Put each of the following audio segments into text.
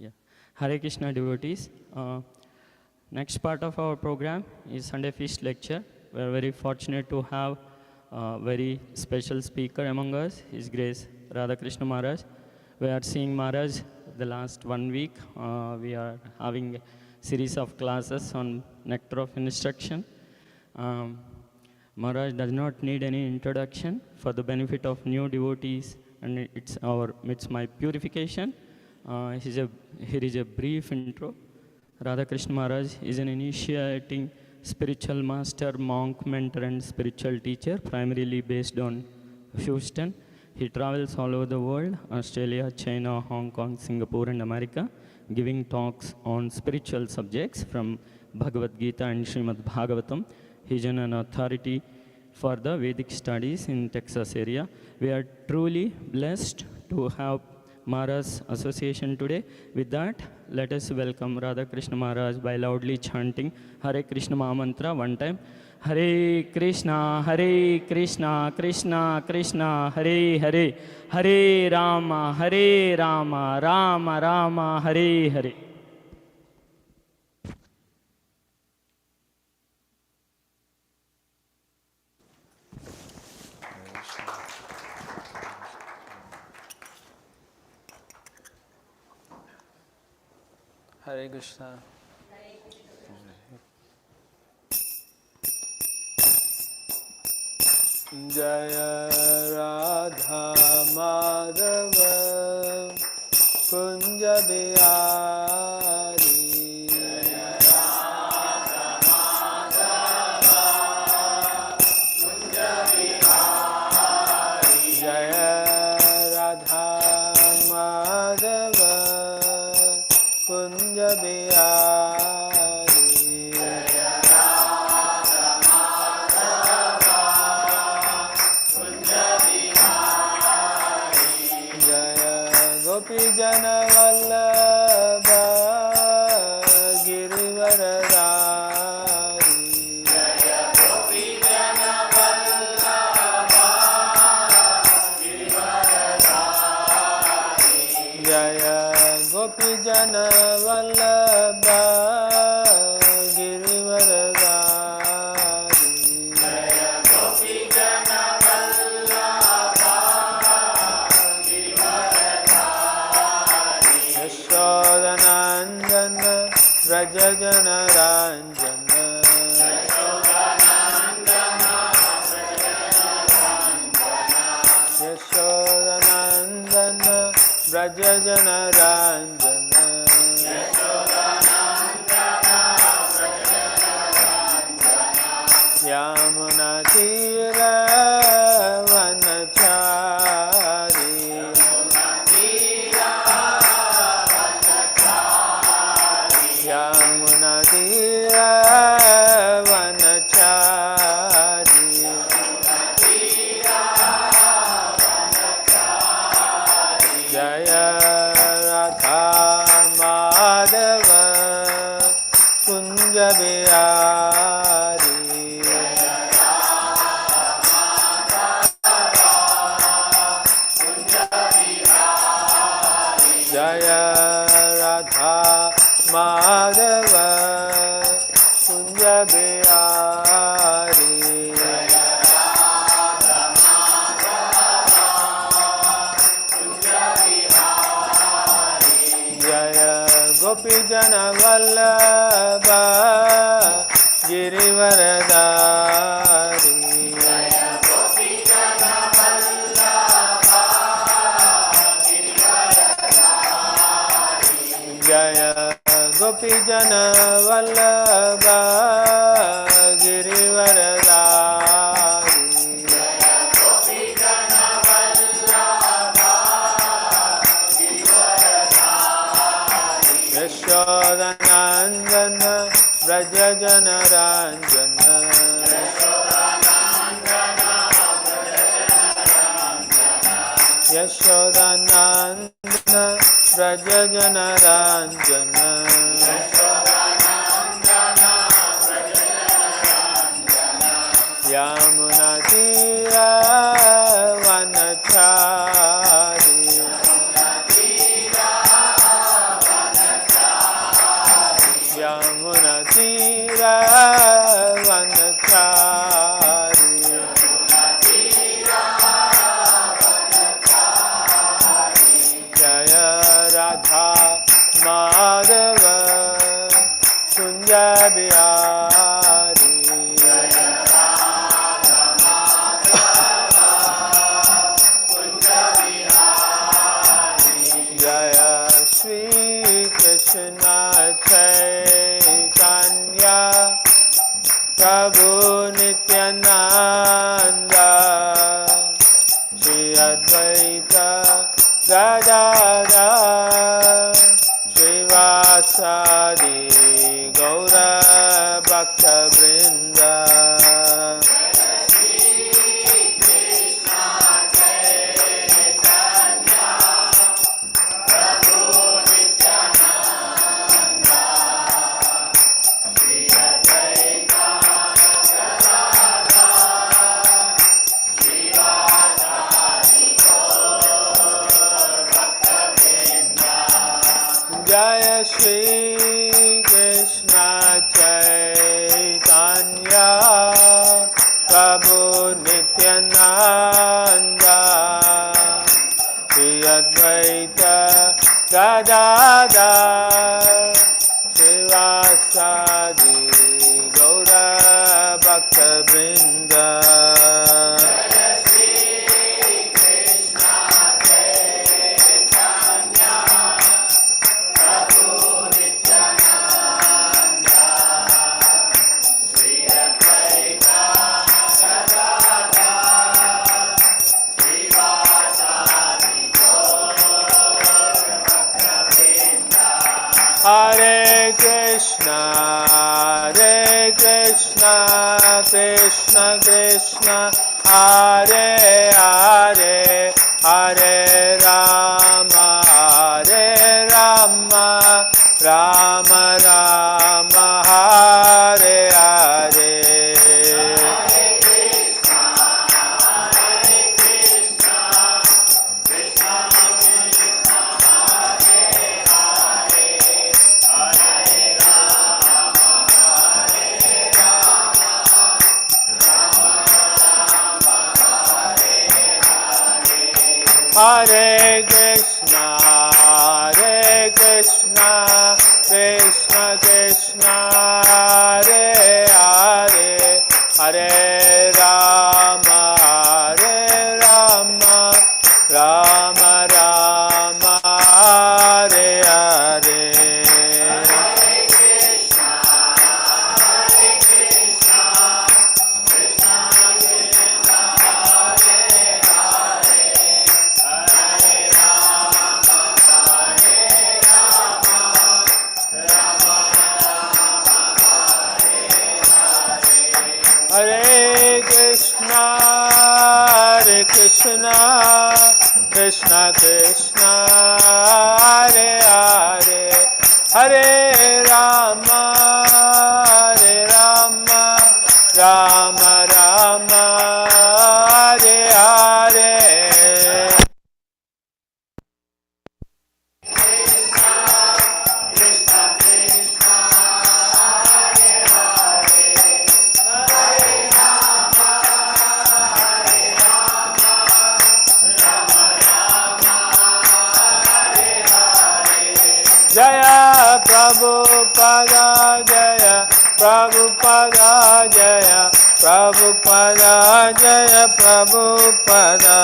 Yeah. Hare Krishna devotees. Next part of our program is Sunday Feast lecture. We are very fortunate to have a very special speaker among us, His Grace Radha Krishna Maharaj. We are seeing Maharaj the last 1 week. We are having a series of classes on nectar of instruction. Maharaj does not need any introduction for the benefit of new devotees, and it's my purification. Here is a brief intro. Radha Krishna Maharaj is an initiating spiritual master, monk, mentor, and spiritual teacher, primarily based on Houston. He travels all over the world, Australia, China, Hong Kong, Singapore, and America, giving talks on spiritual subjects from Bhagavad Gita and Srimad Bhagavatam. He is an authority for the Vedic studies in Texas area. We are truly blessed to have Maharaj's association today. With that, let us welcome Radha Krishna Maharaj by loudly chanting Hare Krishna Mahamantra one time. Hare Krishna, Krishna Krishna, Hare Hare, Hare Rama, Rama Rama, Hare Hare. Hare Krishna. Jaya Radha Madhava Kunja Bihari. Jaya Radha Madhava Kunja Bihari. Jaya Radha Madhava Kunja Bihari. Jaya Radha Madhava Kunja Bihari. Jaya Gopi Jana Vallabha Girivaradari. Jaya Gopi Jana Vallabha Girivaradari. Jaya Gopi Jana Vallabha Girivaradari. Jaya Gopi Jana Vallabha Girivaradari. Yashodanandana Raja Jana Ranjana. Yashodanandana Yashodanandana Raja Jana Ranjana. Yamuna Tira Vanachari. Yamuna Tira Vanachari. Jaya Radha Madhava Kunja Bihari. Jaya Radha Madhava Kunja Bihari. Jaya Gopi Jana Vallabha Girivaradari. Jaya Gopi Jana Vallabha Girivaradari. Jaya Gopi Jana Vallabha Girivaradari. Jaya Gopi Jana Vallabha Girivaradari. Yashodanandana Raja Jana Ranjana. Yashodanandana Raja Jana Ranjana. Yamuna Tira Vanachari. Radha Madhava Kunja Bihari Jaya Shri Krishna Chaitanya Prabhu Nityananda Shri Advaita Gadadhara Srivasadi Gaura Bhakta Vrinda Jaya Shri Krishna Chaitanya Prabhu Nityananda Shri Advaita Gadadhara Srivasadi Gaura Bhakta Vrinda Hare Krishna, Krishna Krishna, Hare Hare, Hare Rama, Rama Rama, Hare Hare. Hare Krishna, Krishna Krishna, Hare Hare, Hare Rama, Rama Rama, Hare Hare. Hare Krishna, Krishna Krishna, Hare Hare, Hare Rama, Rama Rama, Hare Hare. Jaya Prabhupada, Jaya Prabhupada, Jaya Prabhupada, Jaya Prabhupada.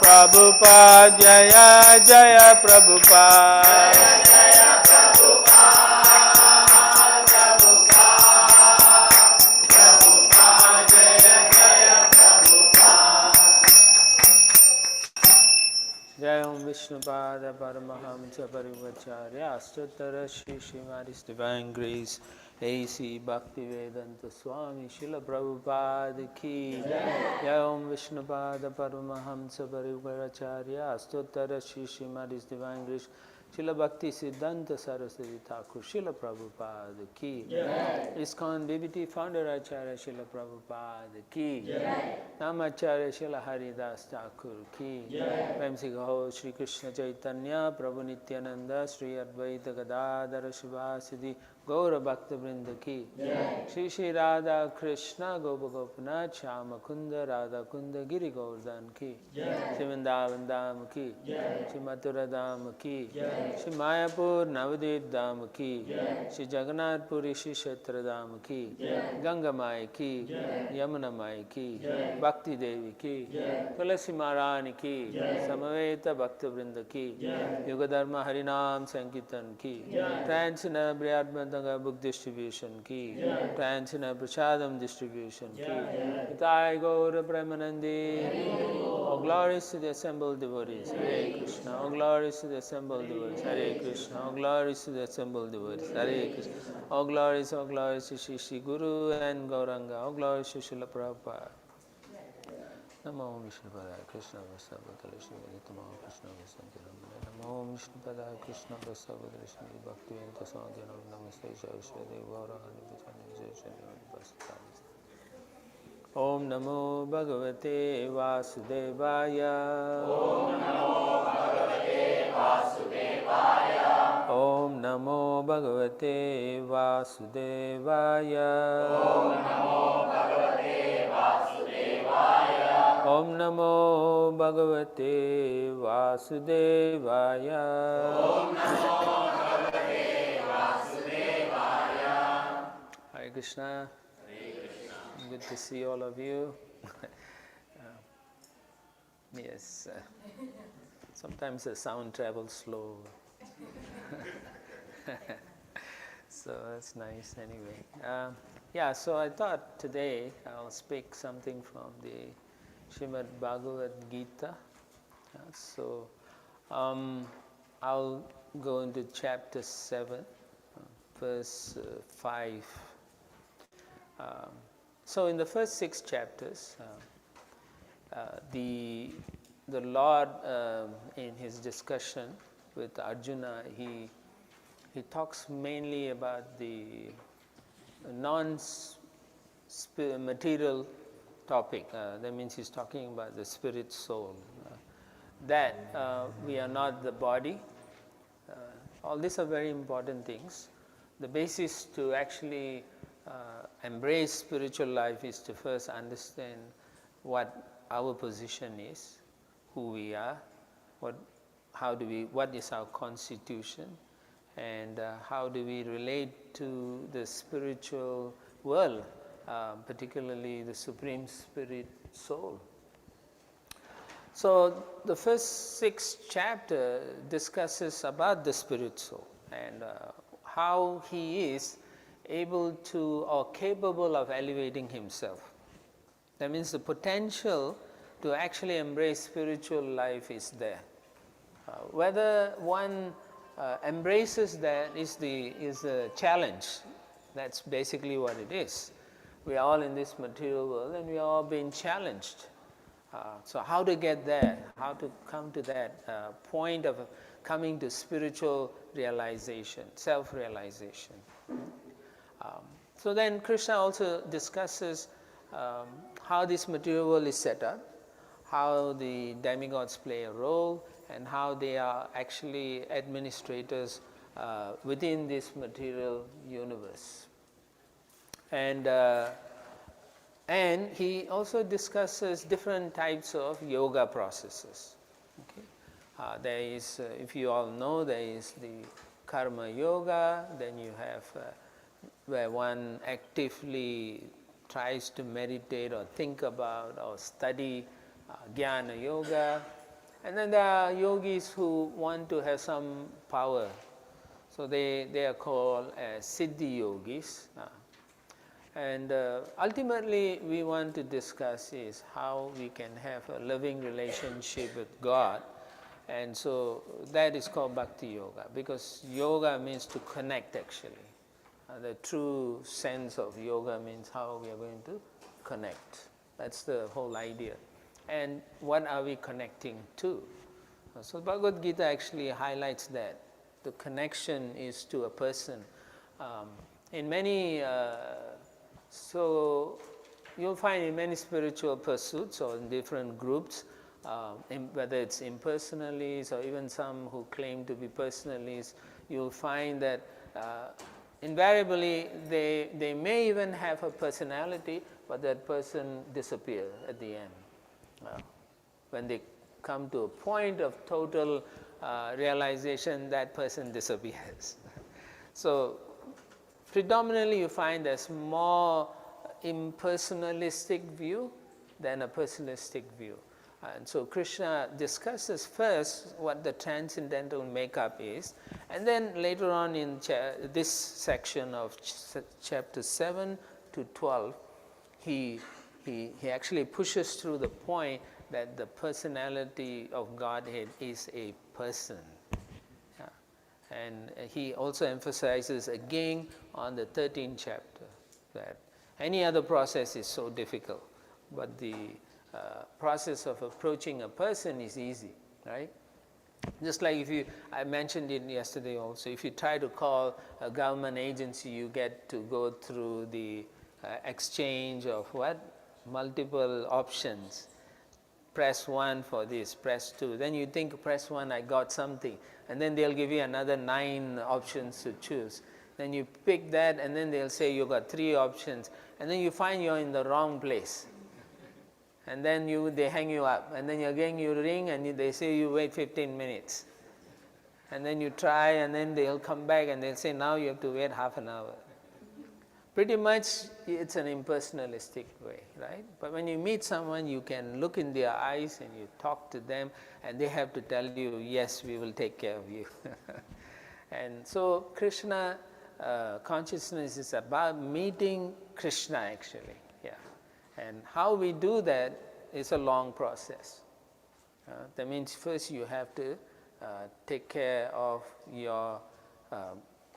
Prabhupada, Jaya Jaya Prabhupada. Jai Om Vishnupada Paramahamsa Parivacharya Astottara Shri Srimadi's Divine Grace A.C. Bhaktivedanta Swami Srila Prabhupada Ki Jai. Om Vishnupada Paramahamsa Parivaracharya Astottara Shri Srimad Divine Grace Srila Bhakti Siddhanta Saraswati Thakur Srila Prabhupada Ki Jai. ISKCON DBT Founder Acharya Srila Prabhupada Ki Jai. Namacharya Srila Haridas Thakur Ki Jai. Prem Se Kaho Shri Krishna Chaitanya Prabhu Nityananda Shri Advaita Gadadhara Shivasidi Gaura Bhakta Vrinda Ki Jai. Shri Shri Radha Krishna Gopa Gopinath Shama Kunda Radha Kunda Giri Govardhan Ki Jai. Shri Vrindavan Dham Ki Jai. Shri Mathura Dham Ki Jai. Shri Mayapur Navadip Dham Ki Jai. Shri Jagannath Puri Shri Kshetra Dham Ki Jai. Ganga Mai Ki Jai. Yamuna Mai Ki Jai. Bhakti Devi Ki Jai. Tulasi Maharani Ki Jai. Samaveta Bhakta Vrinda Ki Jai. Yuga Dharma Harinam Sankirtan Ki Jai. Transcendental Brihadmantanga Book Distribution Ki Jai. Transcendental Prashadam Distribution Ki Nitai Gaura Premanandi. All glories to the assembled devotees. Hare Krishna. All glories to the assembled devotees. Hare Krishna. All glories to the assembled devotees. Hare Krishna. All glories to Shri Shri Guru and Gauranga. All glories to Srila Prabhupada. Namo Vishnupadaya Krishna Vasavadara Shri Namo Krishna Vasantiram Namo Vishnupadaya Krishna Vasavadara Shri Bhaktivedanta Swami Namaste Shri Devarahani Vijayani Jai Om Namo Bhagavate Vasudevaya. Om Namo Bhagavate Vasudevaya. Om Namo Bhagavate Vasudevaya. Om Namo Bhagavate Vasudevaya. Om Namo Bhagavate Vasudevaya. Om Namo Bhagavate Vasudevaya. Hare Krishna. Good to see all of you. Yes, sometimes the sound travels slow. So that's nice anyway. Yeah, so I thought today I'll speak something from the Srimad Bhagavad Gita. So I'll go into chapter 7, verse 5. So in the first 6 chapters, the Lord, in his discussion with Arjuna, he talks mainly about the non-material topic. That means he's talking about the spirit soul. That we are not the body. All these are very important things. The basis to actually embrace spiritual life is to first understand what our position is, who we are, what is our constitution, and how do we relate to the spiritual world, particularly the Supreme Spirit Soul. So the first 6 chapter discusses about the Spirit Soul and how he is able to or capable of elevating himself. That means the potential to actually embrace spiritual life is there. Whether one embraces that is a challenge. That's basically what it is. We are all in this material world and we are all being challenged. So how to get there, how to come to that point of coming to spiritual realization, self-realization. So then Krishna also discusses how this material world is set up, how the demigods play a role, and how they are actually administrators within this material universe. And he also discusses different types of yoga processes. Okay? There is, if you all know, there is the karma yoga, then you have where one actively tries to meditate or think about or study jnana yoga. And then there are yogis who want to have some power. So they are called siddhi yogis. And ultimately we want to discuss is how we can have a loving relationship with God. And so that is called bhakti yoga, because yoga means to connect actually. The true sense of yoga means how we are going to connect. That's the whole idea. And what are we connecting to? So Bhagavad Gita actually highlights that. The connection is to a person. In many, so you'll find in many spiritual pursuits or in different groups, whether it's impersonalists or even some who claim to be personalists, you'll find that invariably they may even have a personality, but that person disappears at the end. When they come to a point of total realization, that person disappears. So predominantly you find there's more impersonalistic view than a personalistic view. And so Krishna discusses first what the transcendental makeup is, and then later on in this section of chapter 7 to 12, he actually pushes through the point that the personality of Godhead is a person. And he also emphasizes again on the 13th chapter that any other process is so difficult, but the process of approaching a person is easy, right? Just like I mentioned it yesterday also, if you try to call a government agency, you get to go through the exchange of multiple options. Press 1 for this, press 2. Then you think press 1, I got something. And then they'll give you another 9 options to choose. Then you pick that, and then they'll say you got 3 options. And then you find you're in the wrong place. And then they hang you up. And then again you ring, and they say you wait 15 minutes. And then you try, and then they'll come back, and they'll say now you have to wait half an hour. Pretty much it's an impersonalistic way, right? But when you meet someone, you can look in their eyes and you talk to them, and they have to tell you, yes, we will take care of you. And so Krishna consciousness is about meeting Krishna actually. Yeah. And how we do that is a long process. That means first you have to take care of your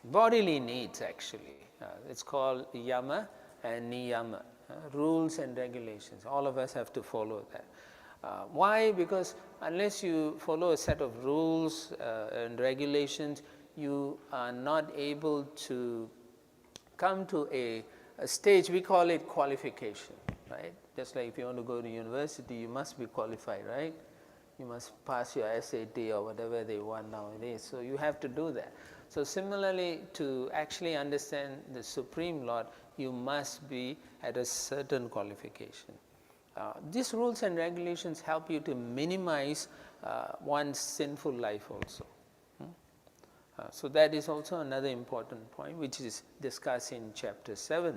bodily needs actually. It's called yama and niyama, rules and regulations. All of us have to follow that. Why? Because unless you follow a set of rules and regulations, you are not able to come to a stage, we call it qualification, right? Just like if you want to go to university, you must be qualified, right? You must pass your SAT or whatever they want nowadays. So you have to do that. So similarly, to actually understand the Supreme Lord, you must be at a certain qualification. These rules and regulations help you to minimize one's sinful life also. So that is also another important point which is discussed in chapter 7.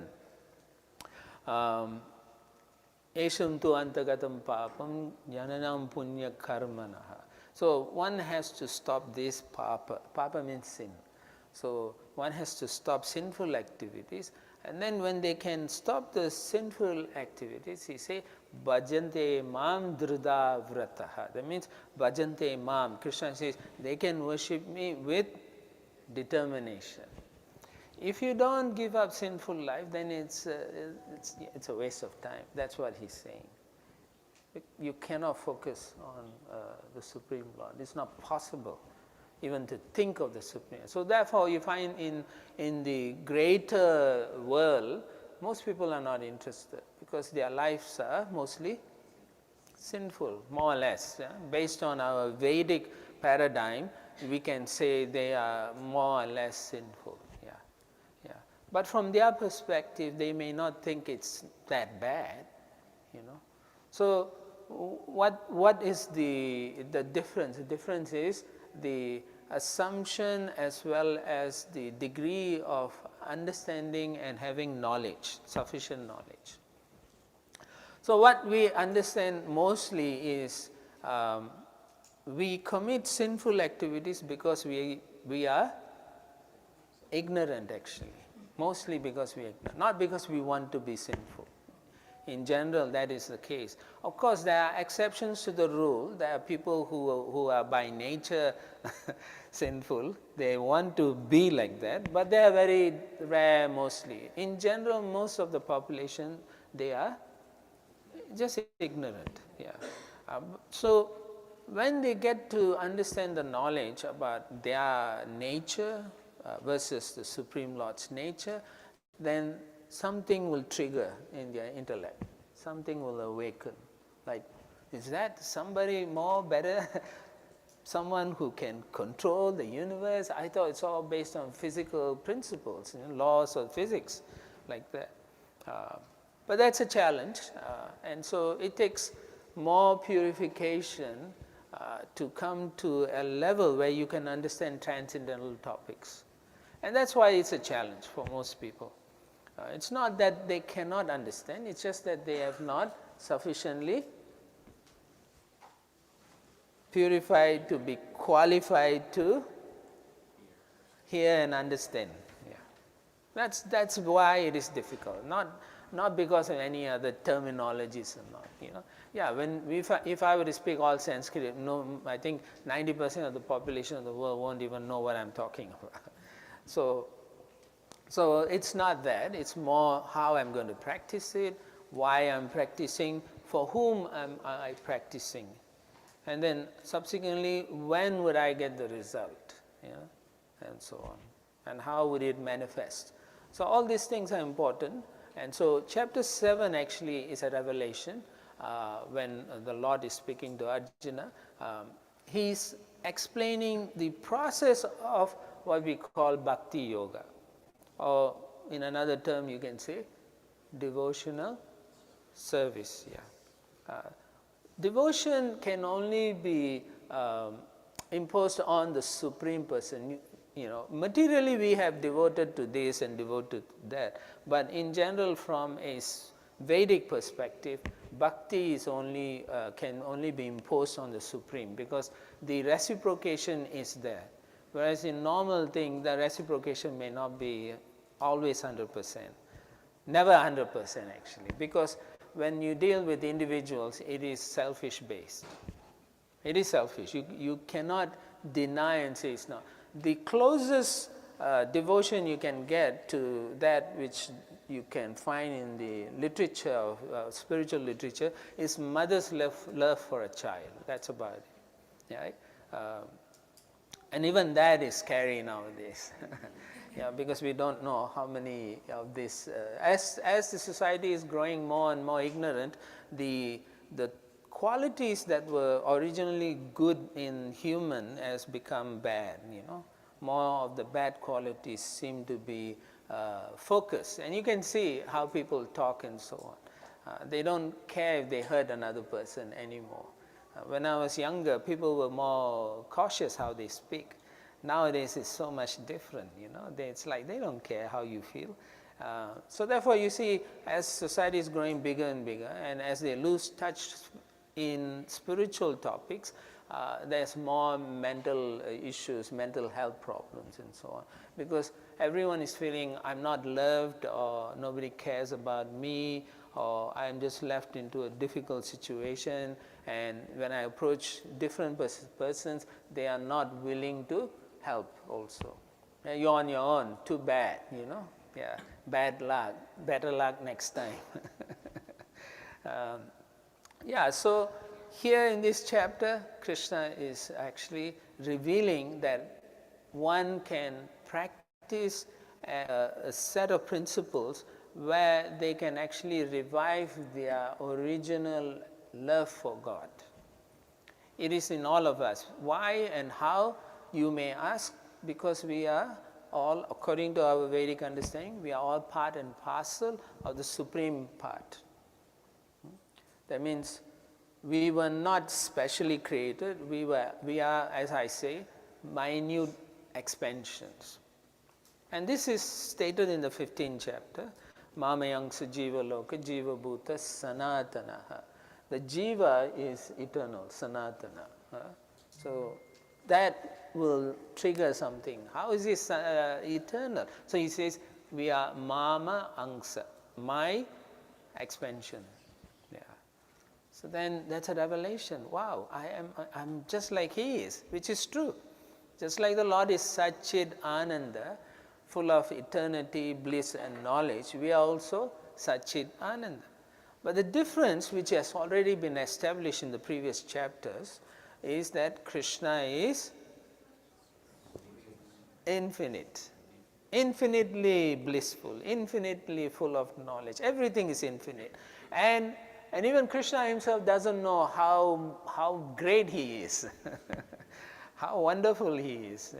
Esham tu antagatam papam jananam punya karmanaha. So one has to stop this papa. Papa means sin. So one has to stop sinful activities, and then when they can stop the sinful activities, he say, bhajante mam drida vrataha. That means bhajante mam. Krishna says they can worship me with determination. If you don't give up sinful life, then it's a waste of time. That's what he's saying. You cannot focus on the Supreme Lord. It's not possible even to think of the Supreme. So therefore you find in the greater world, most people are not interested because their lives are mostly sinful, more or less. Yeah? Based on our Vedic paradigm, we can say they are more or less sinful. Yeah. Yeah. But from their perspective, they may not think it's that bad, you know. So what is the difference? The difference is the assumption as well as the degree of understanding and having knowledge, sufficient knowledge. So what we understand mostly is we commit sinful activities because we are ignorant actually. Mostly because we are ignorant, not because we want to be sinful. In general, that is the case. Of course, there are exceptions to the rule. There are people who are by nature sinful. They want to be like that, but they are very rare mostly. In general, most of the population, they are just ignorant. Yeah. So when they get to understand the knowledge about their nature versus the Supreme Lord's nature, then something will trigger in their intellect. Something will awaken. Like, is that somebody more better? Someone who can control the universe? I thought it's all based on physical principles, laws of physics, like that. But that's a challenge, and so it takes more purification to come to a level where you can understand transcendental topics. And that's why it's a challenge for most people. It's not that they cannot understand, it's just that they have not sufficiently purified to be qualified to hear and understand. Yeah. That's why it is difficult, not because of any other terminologies or not. Yeah, if I were to speak all Sanskrit, no, I think 90% of the population of the world won't even know what I'm talking about. So it's not that, it's more how I'm going to practice it, why I'm practicing, for whom am I practicing, and then subsequently when would I get the result, and so on, and how would it manifest. So all these things are important. And so chapter 7 actually is a revelation. When the Lord is speaking to Arjuna, he's explaining the process of what we call bhakti yoga, or in another term you can say devotional service. Devotion can only be imposed on the Supreme Person. Materially we have devoted to this and devoted to that, but in general, from a Vedic perspective, bhakti is can only be imposed on the Supreme, because the reciprocation is there. Whereas in normal thing, the reciprocation may not be always 100%, never 100% actually, because when you deal with individuals, it is selfish based. It is selfish. You cannot deny and say it's not. The closest devotion you can get to that which you can find in the literature, spiritual literature, is mother's love for a child. That's about it. Right? And even that is scary nowadays. Because we don't know how many of this. As the society is growing more and more ignorant, the qualities that were originally good in human has become bad. More of the bad qualities seem to be focused, and you can see how people talk and so on. They don't care if they hurt another person anymore. When I was younger, people were more cautious how they speak. Nowadays it's so much different. It's like they don't care how you feel. So therefore you see, as society is growing bigger and bigger, and as they lose touch in spiritual topics, there's more mental issues, mental health problems and so on, because everyone is feeling I'm not loved, or nobody cares about me, or I'm just left into a difficult situation, and when I approach different persons, they are not willing to help also. You're on your own, too bad, bad luck, better luck next time. So here in this chapter, Krishna is actually revealing that one can practice a set of principles where they can actually revive their original love for God. It is in all of us. Why and how, you may ask, because we are all, according to our Vedic understanding, we are all part and parcel of the Supreme part. That means we were not specially created. We are, as I say, minute expansions. And this is stated in the 15th chapter. Mamayang Jiva Loka Jiva Bhuta Sanatana. The Jiva is eternal, Sanatana. So that will trigger something. How is this eternal? So he says, we are Mama Angsa, my expansion. So then that's a revelation. Wow, I'm just like he is, which is true. Just like the Lord is Satchit Ananda, full of eternity, bliss and knowledge, we are also Satchit Ananda. But the difference, which has already been established in the previous chapters, is that Krishna is infinite, infinitely blissful, infinitely full of knowledge. Everything is infinite. And even Krishna himself doesn't know how great he is, how wonderful he is.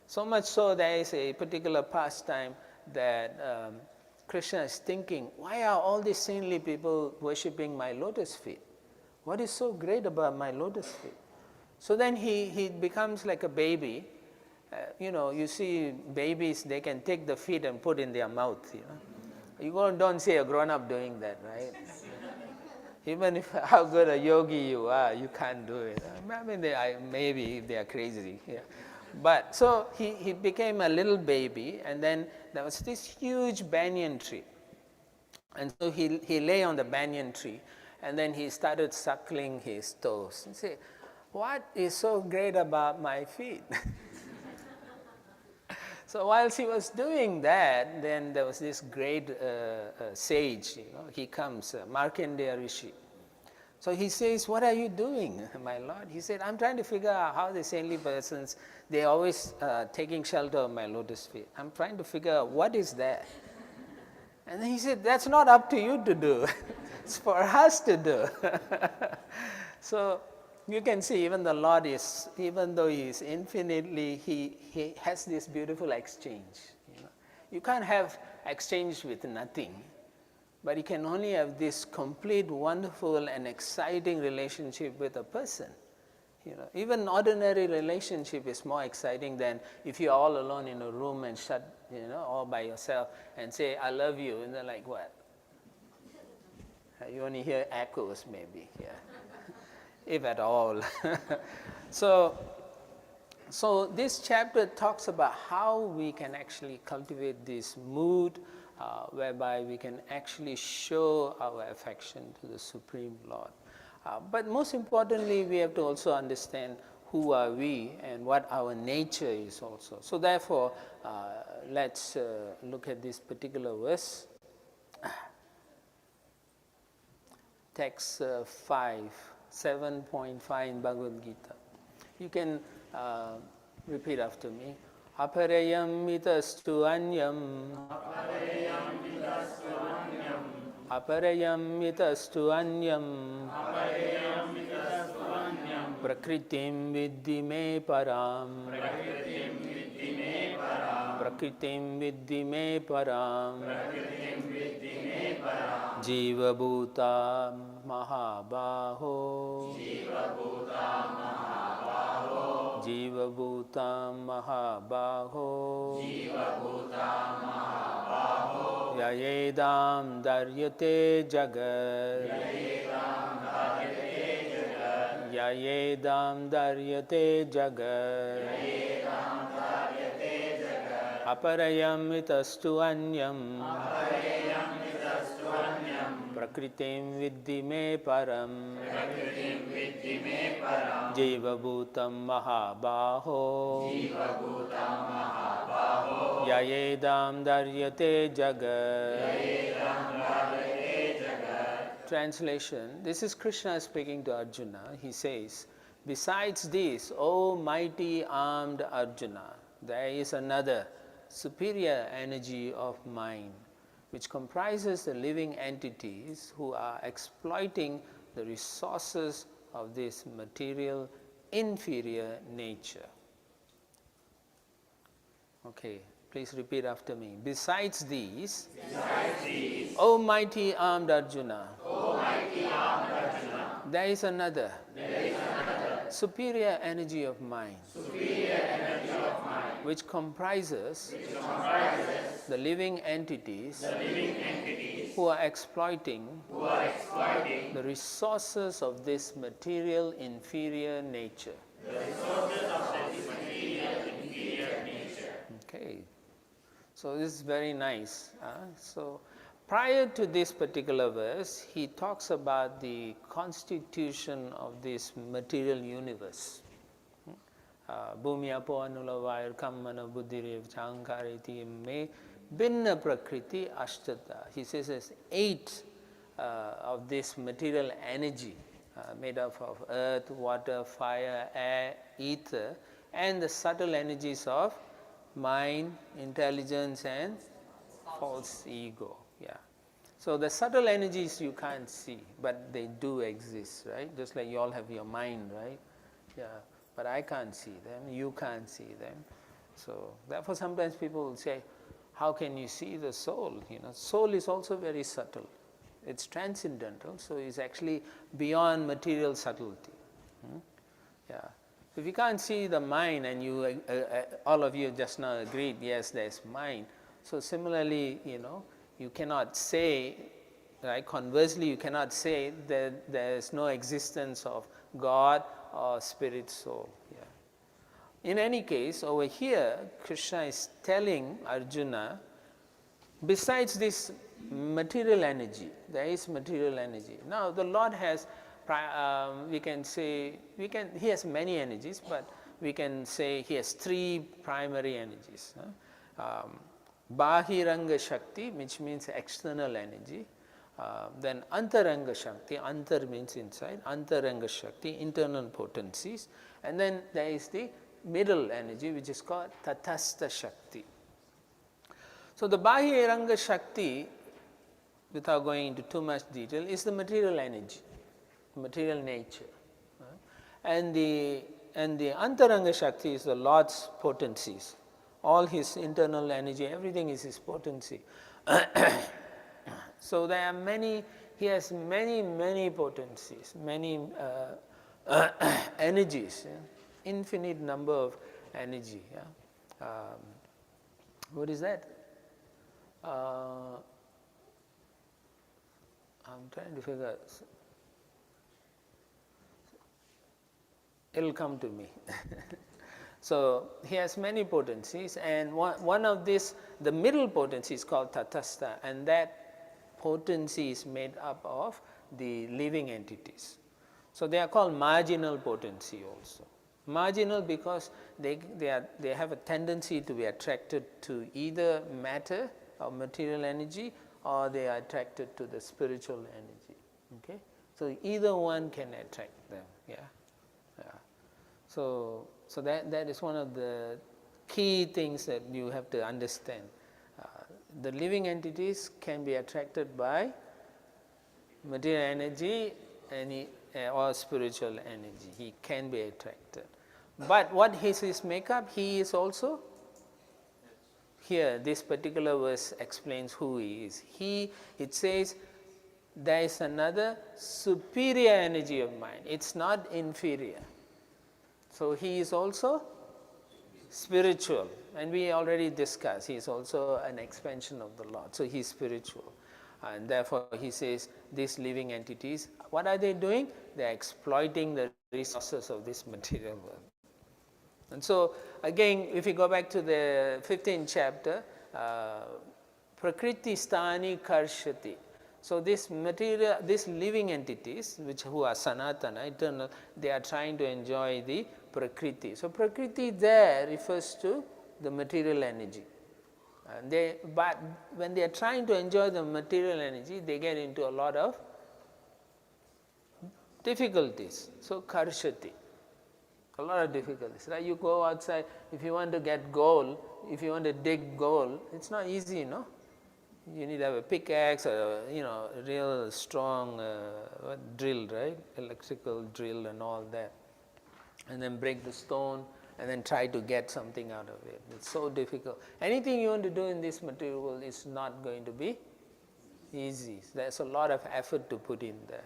So much so, there is a particular pastime that Krishna is thinking, why are all these saintly people worshipping my lotus feet? What is so great about my lotus feet? So then he becomes like a baby. You see babies, they can take the feet and put in their mouth. You don't see a grown-up doing that, right? Even if how good a yogi you are, you can't do it. I mean, maybe they are crazy. Yeah. But so he became a little baby, and then there was this huge banyan tree. And so he lay on the banyan tree, and then he started suckling his toes. And say, what is so great about my feet? So whilst he was doing that, then there was this great sage, he comes, Markandeya Rishi. So he says, what are you doing, my Lord? He said, I'm trying to figure out how the saintly persons, they're always taking shelter of my lotus feet. I'm trying to figure out what is that. And then he said, that's not up to you to do. It's for us to do. So you can see even the Lord is, even though he is infinitely, he has this beautiful exchange. You can't have exchange with nothing, but you can only have this complete, wonderful and exciting relationship with a person. Even ordinary relationship is more exciting than if you're all alone in a room and shut, all by yourself and say, I love you, and they're like, what? You only hear echoes maybe, yeah. If at all. So this chapter talks about how we can actually cultivate this mood whereby we can actually show our affection to the Supreme Lord. But most importantly, we have to also understand who are we and what our nature is also. So therefore, let's look at this particular verse. Text 7.5 in Bhagavad Gita. You can repeat after me. Aparayam mitastu anyam. Aparayam mitastu anyam. Prakritim vidhi me param. Prakritim vidhi me param. Jiva bhuta mahabaho. Jiva bhuta mahabaho. Yayedam daryate jagat. Yayedam daryate jagat. Aparayam itastu anyam. Prakritim vidhi me param. Jiva bhutam mahabaho. Yayedam daryate jagat. Translation. This is Krishna speaking to Arjuna. He says, besides this, O mighty armed Arjuna, there is another superior energy of mind, which comprises the living entities who are exploiting the resources of this material inferior nature. Okay, please repeat after me. Besides these, O mighty armed Arjuna, there is another, superior energy of mind, which comprises the living entities who are exploiting the resources of this material inferior nature. Okay, so this is very nice. So prior to this particular verse, he talks about the constitution of this material universe. Bhumi apo anula vayur kammana buddhirev chankariti me binna prakriti ashtata. He says there's 8 of this material energy made up of earth, water, fire, air, ether, and the subtle energies of mind, intelligence, and false ego. Yeah. So the subtle energies you can't see, but they do exist, right? Just like you all have your mind, right? Yeah. But I can't see them, you can't see them. So therefore sometimes people will say, how can you see the soul? Soul is also very subtle. It's transcendental, so it's actually beyond material subtlety. Yeah. If you can't see the mind, and you, all of you just now agreed, yes, there's mind. So similarly, you cannot say, right? Conversely, you cannot say that there is no existence of God or spirit soul. Yeah. In any case, over here, Krishna is telling Arjuna, besides this material energy, there is material energy. Now, the Lord has, we can say, he has many energies, but we can say he has 3 primary energies. Bahiranga Shakti, which means external energy. Then Antaranga Shakti, Antar means inside, Antaranga Shakti, internal potencies. And then there is the middle energy, which is called Tatastha Shakti. So the Bahiranga Shakti, without going into too much detail, is the material energy, material nature. And the Antaranga Shakti is the Lord's potencies. All his internal energy, everything is his potency. So there are many, he has many potencies, many energies, infinite number of energy. Yeah? What is that? I'm trying to figure out. It'll come to me. So he has many potencies, and one of this, the middle potency is called Tatastha, and that potency is made up of the living entities. So they are called marginal potency also. Marginal because they have a tendency to be attracted to either matter or material energy, or they are attracted to the spiritual energy. Okay, so either one can attract them. Yeah, yeah. So that is one of the key things that you have to understand. The living entities can be attracted by material energy or spiritual energy. He can be attracted. But what is his makeup? He is also, here this particular verse explains who he is. It says there is another superior energy of mind. It's not inferior. So he is also spiritual, and we already discussed, he is also an expansion of the Lord. So he is spiritual, and therefore he says these living entities, what are they doing? They are exploiting the resources of this material world. And so again, if you go back to the 15th chapter, Prakriti Sthani Karshati. So this material, these living entities, who are Sanatana, eternal, they are trying to enjoy the Prakriti. So Prakriti there refers to the material energy. But when they are trying to enjoy the material energy, they get into a lot of difficulties. So Karshati, a lot of difficulties. Right? You go outside, if you want to get gold, if you want to dig gold, it's not easy, no? You need to have a pickaxe or a real strong drill, right? Electrical drill and all that. And then break the stone and then try to get something out of it. It's so difficult. Anything you want to do in this material world is not going to be easy. There's a lot of effort to put in there.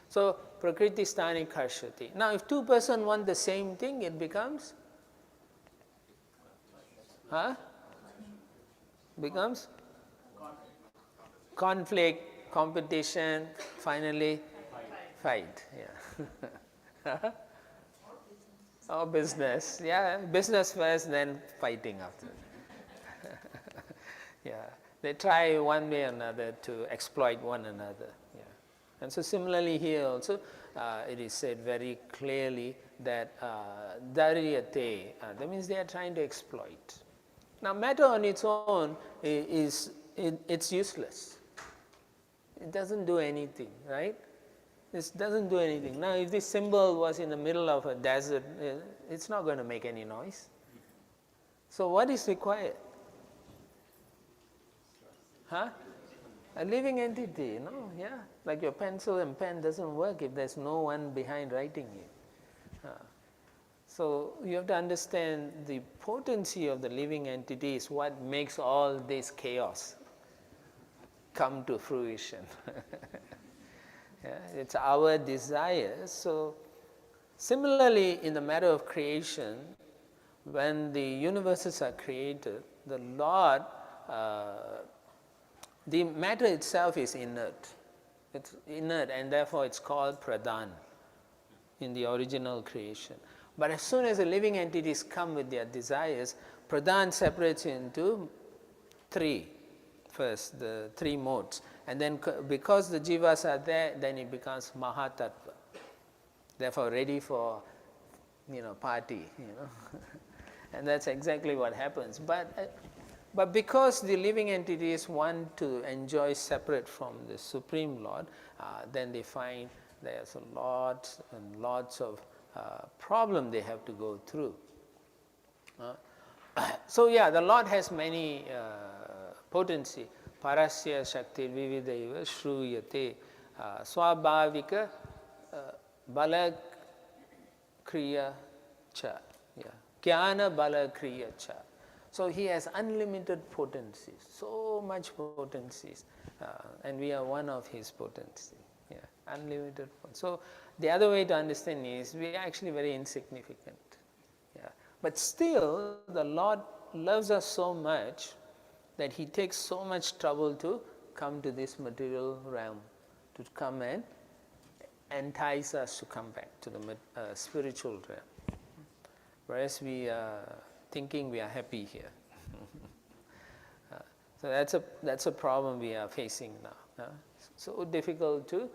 So Prakriti Sthani Karshati. Now if two persons want the same thing, it becomes conflict, competition, finally fight. Yeah. Or business. Yeah, business first, then fighting after. Yeah. They try one way or another to exploit one another. Yeah. And so similarly here also, it is said very clearly that dariyate, that means they are trying to exploit. Now matter on its own it's useless. It doesn't do anything, right? This doesn't do anything. Now if this symbol was in the middle of a desert, it's not going to make any noise. So what is required? Huh? A living entity, no? Yeah. Like your pencil and pen doesn't work if there's no one behind writing it. So you have to understand the potency of the living entity is what makes all this chaos come to fruition. Yeah, it's our desires. So similarly, in the matter of creation, when the universes are created, the Lord, the matter itself is inert. It's inert, and therefore it's called pradhan in the original creation. But as soon as the living entities come with their desires, pradhan separates into three. First, the three modes. And then because the jivas are there, then it becomes mahatattva. Therefore ready for, party, And that's exactly what happens. But because the living entities want to enjoy separate from the Supreme Lord, then they find there's lots and lots of problem they have to go through. So yeah, the Lord has many potency. Parasya Shakti Vividaiva Shruyate Swabhavika Bala Kriya Cha. Jnana Bala Kriya Cha. So he has unlimited potencies, so much potencies, and we are one of his potencies. Yeah, unlimited. So the other way to understand is we are actually very insignificant. Yeah, but still the Lord loves us so much that he takes so much trouble to come to this material realm, to come and entice us to come back to the spiritual realm. Whereas we are thinking we are happy here. So that's a problem we are facing now. So difficult to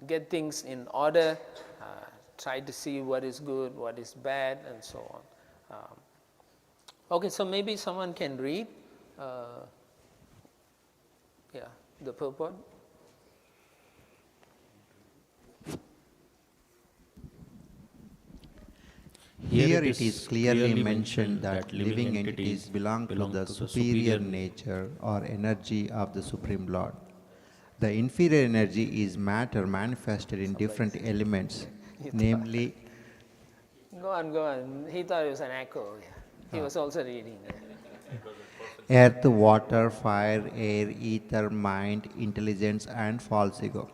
get things in order, try to see what is good, what is bad, and so on. Okay, so maybe someone can read the purport. Here it is clearly mentioned that living entities belong to the superior nature or energy of the Supreme Lord. The inferior energy is matter manifested in different elements, namely... Go on. He thought it was an echo. He was also reading. Earth, water, fire, air, ether, mind, intelligence, and false ego.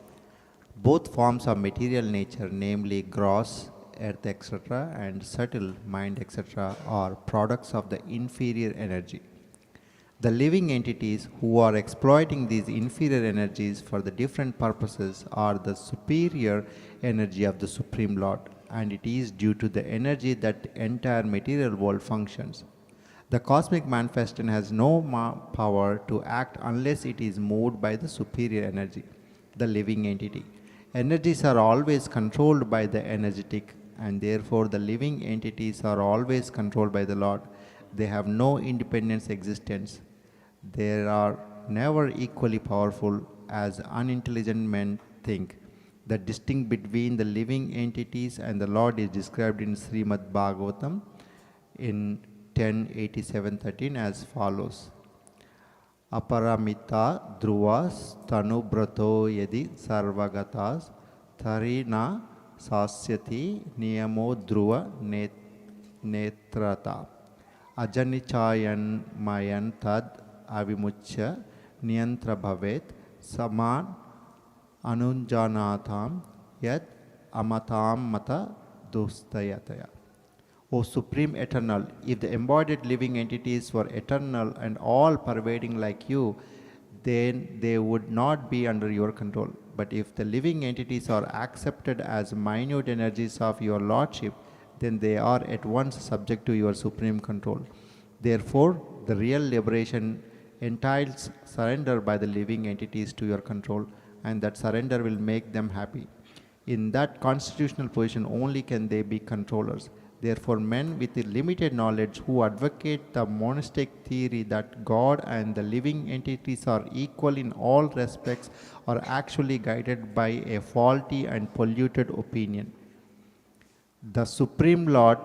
Both forms of material nature, namely gross, earth, etc., and subtle, mind, etc., are products of the inferior energy. The living entities who are exploiting these inferior energies for the different purposes are the superior energy of the Supreme Lord, and it is due to the energy that the entire material world functions. The cosmic manifestation has no power to act unless it is moved by the superior energy, the living entity. Energies are always controlled by the energetic, and therefore the living entities are always controlled by the Lord. They have no independent existence. They are never equally powerful as unintelligent men think. The distinction between the living entities and the Lord is described in Srimad Bhagavatam in 10:87-13 as follows. Aparamita dhruvas tanubrato yadi sarvagatas tharina sasyati niyamo dhruva netrata ajanichayan mayan tad avimuchya niyantra bhavet saman anunjanatham yad amatam mata dustayataya. O Supreme Eternal, if the embodied living entities were eternal and all-pervading like you, then they would not be under your control. But if the living entities are accepted as minute energies of your Lordship, then they are at once subject to your supreme control. Therefore, the real liberation entails surrender by the living entities to your control, and that surrender will make them happy. In that constitutional position only can they be controllers. Therefore, men with limited knowledge who advocate the monastic theory that God and the living entities are equal in all respects are actually guided by a faulty and polluted opinion. The Supreme Lord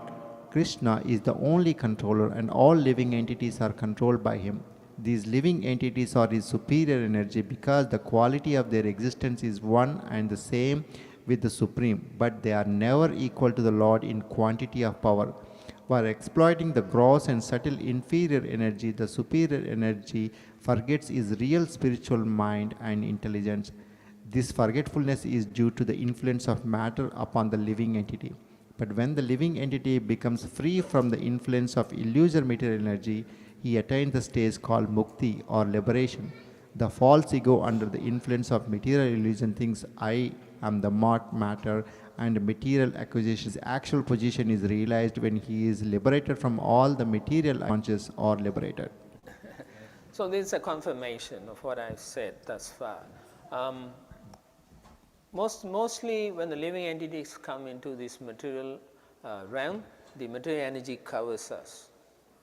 Krishna is the only controller, and all living entities are controlled by him. These living entities are his superior energy because the quality of their existence is one and the same with the Supreme, but they are never equal to the Lord in quantity of power. While exploiting the gross and subtle inferior energy, the superior energy forgets his real spiritual mind and intelligence. This forgetfulness is due to the influence of matter upon the living entity. But when the living entity becomes free from the influence of illusory material energy, he attains the stage called mukti or liberation. The false ego under the influence of material illusion thinks I am the matter and material acquisition's actual position is realized when he is liberated from all the material conscious or liberated. So this is a confirmation of what I've said thus far. Mostly when the living entities come into this material realm, the material energy covers us.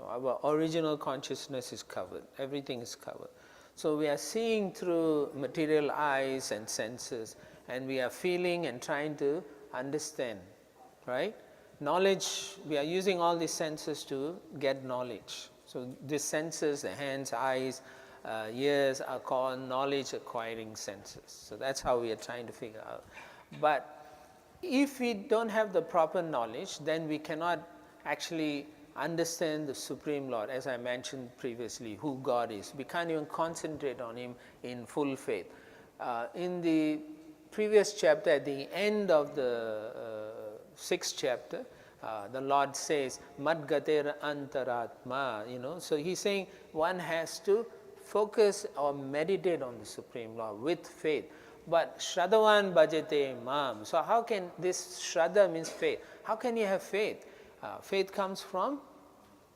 Our original consciousness is covered. Everything is covered. So we are seeing through material eyes and senses, and we are feeling and trying to understand, right? Knowledge, we are using all these senses to get knowledge. So these senses, the hands, eyes, ears are called knowledge acquiring senses. So that's how we are trying to figure out. But if we don't have the proper knowledge, then we cannot actually understand the Supreme Lord, as I mentioned previously, who God is. We can't even concentrate on him in full faith. In the previous chapter, at the end of the 6th chapter, the Lord says, Madgater Antaratma, so he's saying one has to focus or meditate on the Supreme Lord with faith. But Shraddhavan Bhajate Mam. So how can this Shraddha means faith? How can you have faith? Faith comes from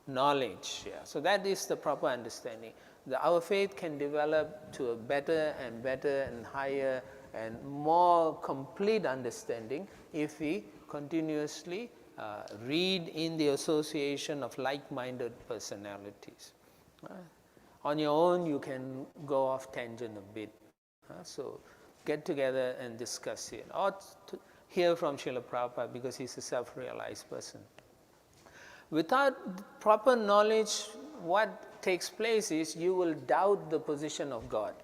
knowledge. Yeah. So that is the proper understanding. Our faith can develop to a better and higher and more complete understanding if we continuously read in the association of like-minded personalities. On your own, you can go off tangent a bit. So get together and discuss it. Or hear from Srila Prabhupada because he's a self-realized person. Without proper knowledge, what takes place is you will doubt the position of God.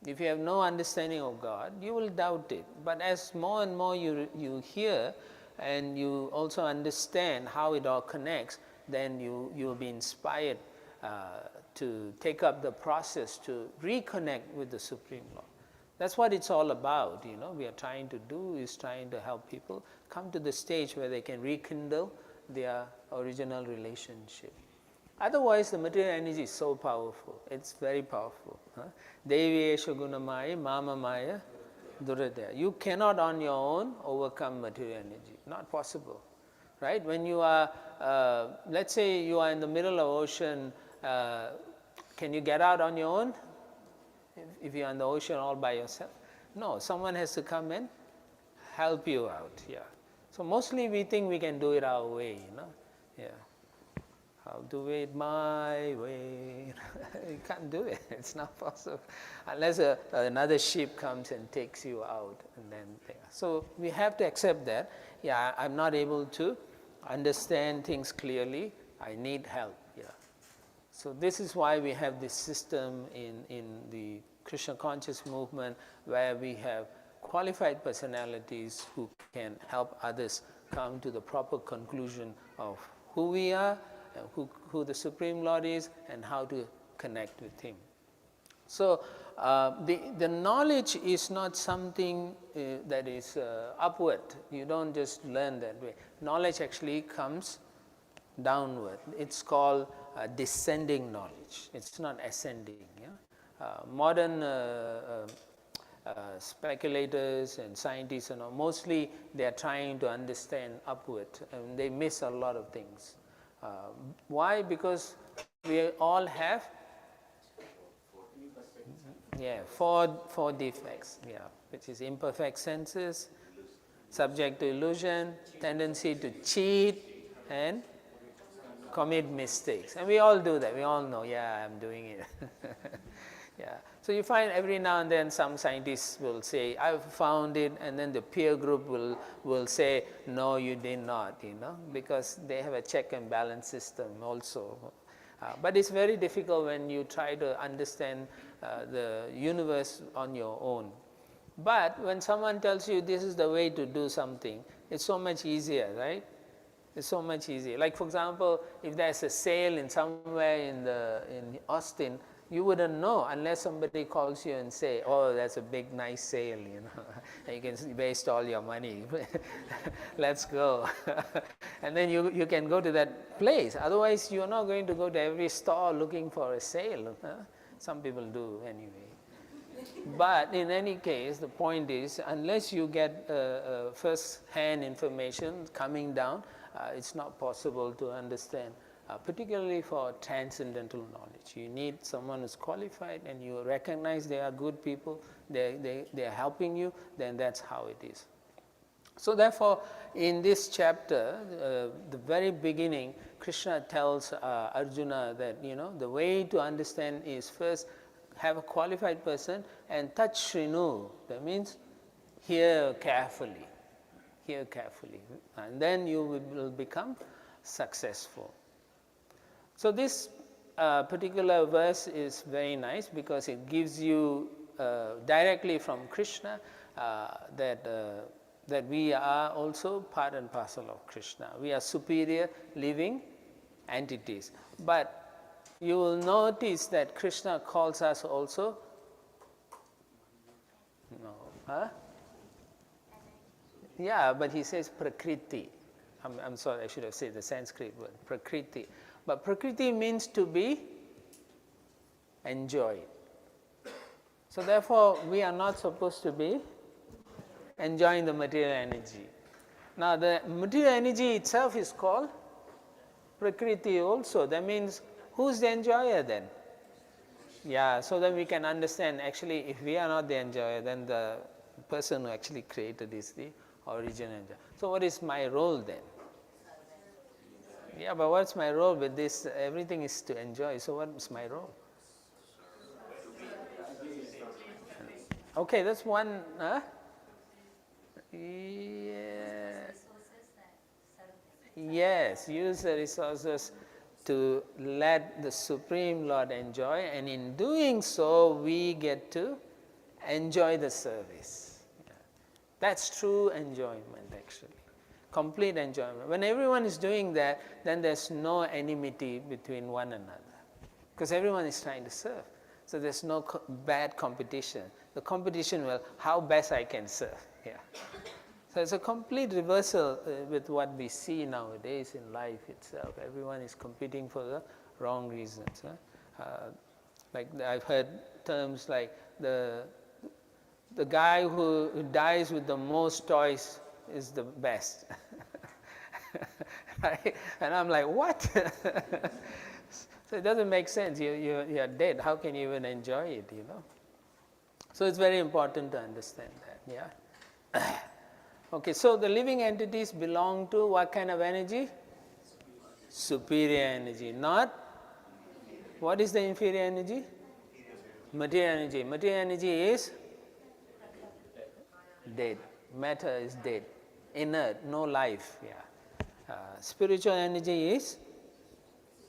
If you have no understanding of God, you will doubt it. But as more and more you hear and you also understand how it all connects, then you will be inspired to take up the process to reconnect with the Supreme Lord. That's what it's all about. We are trying to do is trying to help people come to the stage where they can rekindle their original relationship. Otherwise, the material energy is so powerful. It's very powerful. Devi Esha Gunamaya, Mama Maya, Duradaya. You cannot on your own overcome material energy. Not possible. Right? When you are, let's say you are in the middle of ocean, can you get out on your own? If you are in the ocean all by yourself? No, someone has to come and help you out. Yeah. So mostly we think we can do it our way, Yeah. I'll do it my way. You can't do it. It's not possible. Unless another ship comes and takes you out. And then, so we have to accept that. Yeah, I'm not able to understand things clearly. I need help. Yeah. So this is why we have this system in the Krishna conscious movement where we have qualified personalities who can help others come to the proper conclusion of who we are, who the Supreme Lord is, and how to connect with him. So the knowledge is not something that is upward. You don't just learn that way. Knowledge actually comes downward. It's called descending knowledge. It's not ascending. Yeah? Modern speculators and scientists, mostly they are trying to understand upward, and they miss a lot of things. Why? Because we all have Yeah, four defects, yeah, which is imperfect senses, subject to illusion, tendency to cheat, and commit mistakes. And we all do that. We all know, yeah, I'm doing it. Yeah. So you find every now and then some scientists will say, I've found it, and then the peer group will say, no, you did not, because they have a check and balance system also. But it's very difficult when you try to understand the universe on your own. But when someone tells you this is the way to do something, it's so much easier, right? It's so much easier. Like, for example, if there's a sale in somewhere in Austin, you wouldn't know unless somebody calls you and say, oh, that's a big, nice sale, and you can waste all your money. Let's go. And then you can go to that place. Otherwise, you're not going to go to every store looking for a sale. Some people do anyway. But in any case, the point is, unless you get first-hand information coming down, it's not possible to understand, particularly for transcendental knowledge. You need someone who's qualified and you recognize they are good people, they are helping you, then that's how it is. So therefore, in this chapter, the very beginning, Krishna tells Arjuna that, the way to understand is first have a qualified person and touch Shrinu. That means hear carefully. Hear carefully. And then you will become successful. So this particular verse is very nice because it gives you directly from Krishna that we are also part and parcel of Krishna. We are superior living entities. But you will notice that Krishna calls us also, yeah, but he says Prakriti. I'm sorry, I should have said the Sanskrit word, Prakriti. But Prakriti means to be enjoyed. So therefore, we are not supposed to be enjoying the material energy. Now, the material energy itself is called Prakriti also. That means, who's the enjoyer then? Yeah, so that we can understand, actually, if we are not the enjoyer, then the person who actually created is the original enjoyer. So what is my role then? Yeah, but what's my role with this? Everything is to enjoy, so what's my role? Okay, that's one, Yeah. Yes, use the resources to let the Supreme Lord enjoy, and in doing so, we get to enjoy the service. Yeah. That's true enjoyment, actually. Complete enjoyment. When everyone is doing that, then there's no enmity between one another, because everyone is trying to serve. So there's no bad competition. The competition will, how best I can serve. Yeah. So it's a complete reversal with what we see nowadays in life itself. Everyone is competing for the wrong reasons. Like I've heard terms like the guy who dies with the most toys is the best. Right? And I'm like, what? So it doesn't make sense. You're dead. How can you even enjoy it, So it's very important to understand that, yeah? Okay, so the living entities belong to what kind of energy? Superior energy. Not, what is the inferior energy? Material energy. Material energy is dead. Matter is dead. Inert, no life, yeah. Spiritual energy is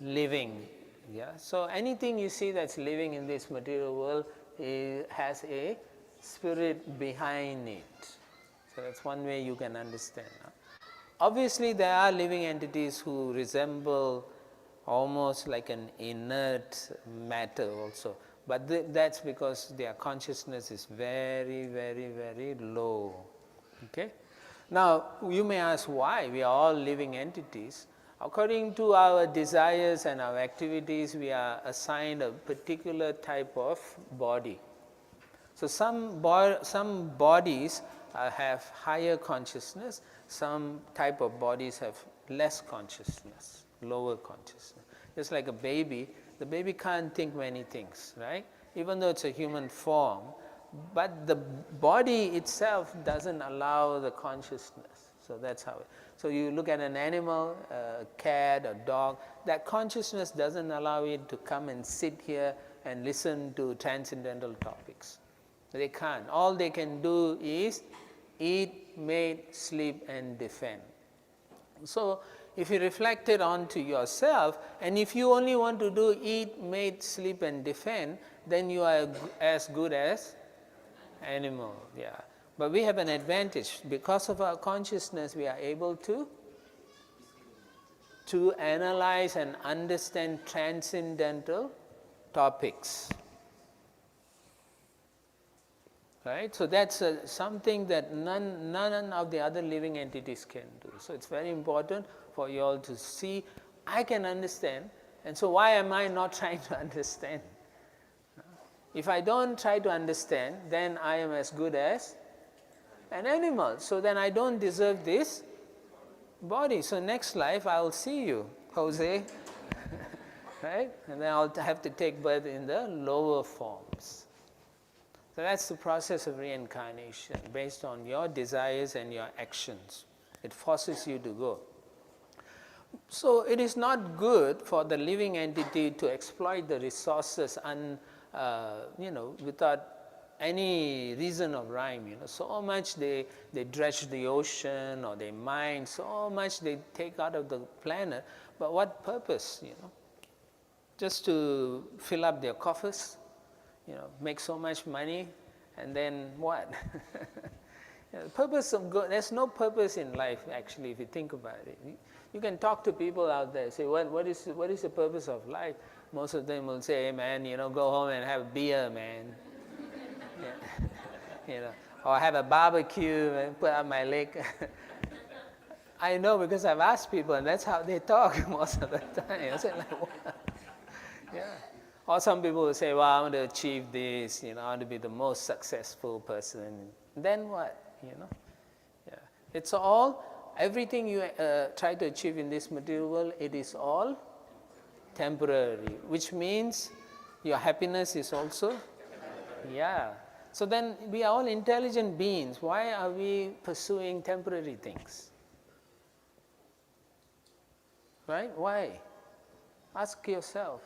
living, yeah. So anything you see that's living in this material world has a spirit behind it. So that's one way you can understand. Obviously, there are living entities who resemble almost like an inert matter also. But that's because their consciousness is very, very, very low. Okay? Now, you may ask why we are all living entities. According to our desires and our activities, we are assigned a particular type of body. So some bodies have higher consciousness, some type of bodies have less consciousness, lower consciousness. Just like a baby, the baby can't think many things, right? even though it's a human form, but the body itself doesn't allow the consciousness. So that's how it. So you look at an animal, a cat, a dog, that consciousness doesn't allow it to come and sit here and listen to transcendental topics. They can't. All they can do is eat, mate, sleep, and defend. So if you reflect it onto yourself, and if you only want to do eat, mate, sleep, and defend, then you are as good as animal. Yeah. But we have an advantage. Because of our consciousness, we are able to analyze and understand transcendental topics. Right? So that's something that none of the other living entities can do. So it's very important for you all to see, I can understand, and so why am I not trying to understand? If I don't try to understand, then I am as good as an animal. So then I don't deserve this body. So next life I will see you, Jose. Right? And then I'll have to take birth in the lower forms. So that's the process of reincarnation, based on your desires and your actions. It forces you to go. So it is not good for the living entity to exploit the resources without any reason of rhyme. So much they dredge the ocean, or they mine, so much they take out of the planet. But what purpose? Just to fill up their coffers? Make so much money, and then what? The purpose of there's no purpose in life, actually, if you think about it. You can talk to people out there, say, what is the purpose of life? Most of them will say, hey, man, go home and have beer, man. Or have a barbecue and put out my leg. I know, because I've asked people, and that's how they talk most of the time. I say, like, what? Yeah. Or some people will say, well, I want to achieve this, I want to be the most successful person. Then what? Yeah. It's all, everything you try to achieve in this material world, it is all temporary, which means your happiness is also, yeah. So then we are all intelligent beings. Why are we pursuing temporary things? Right? Why? Ask yourself.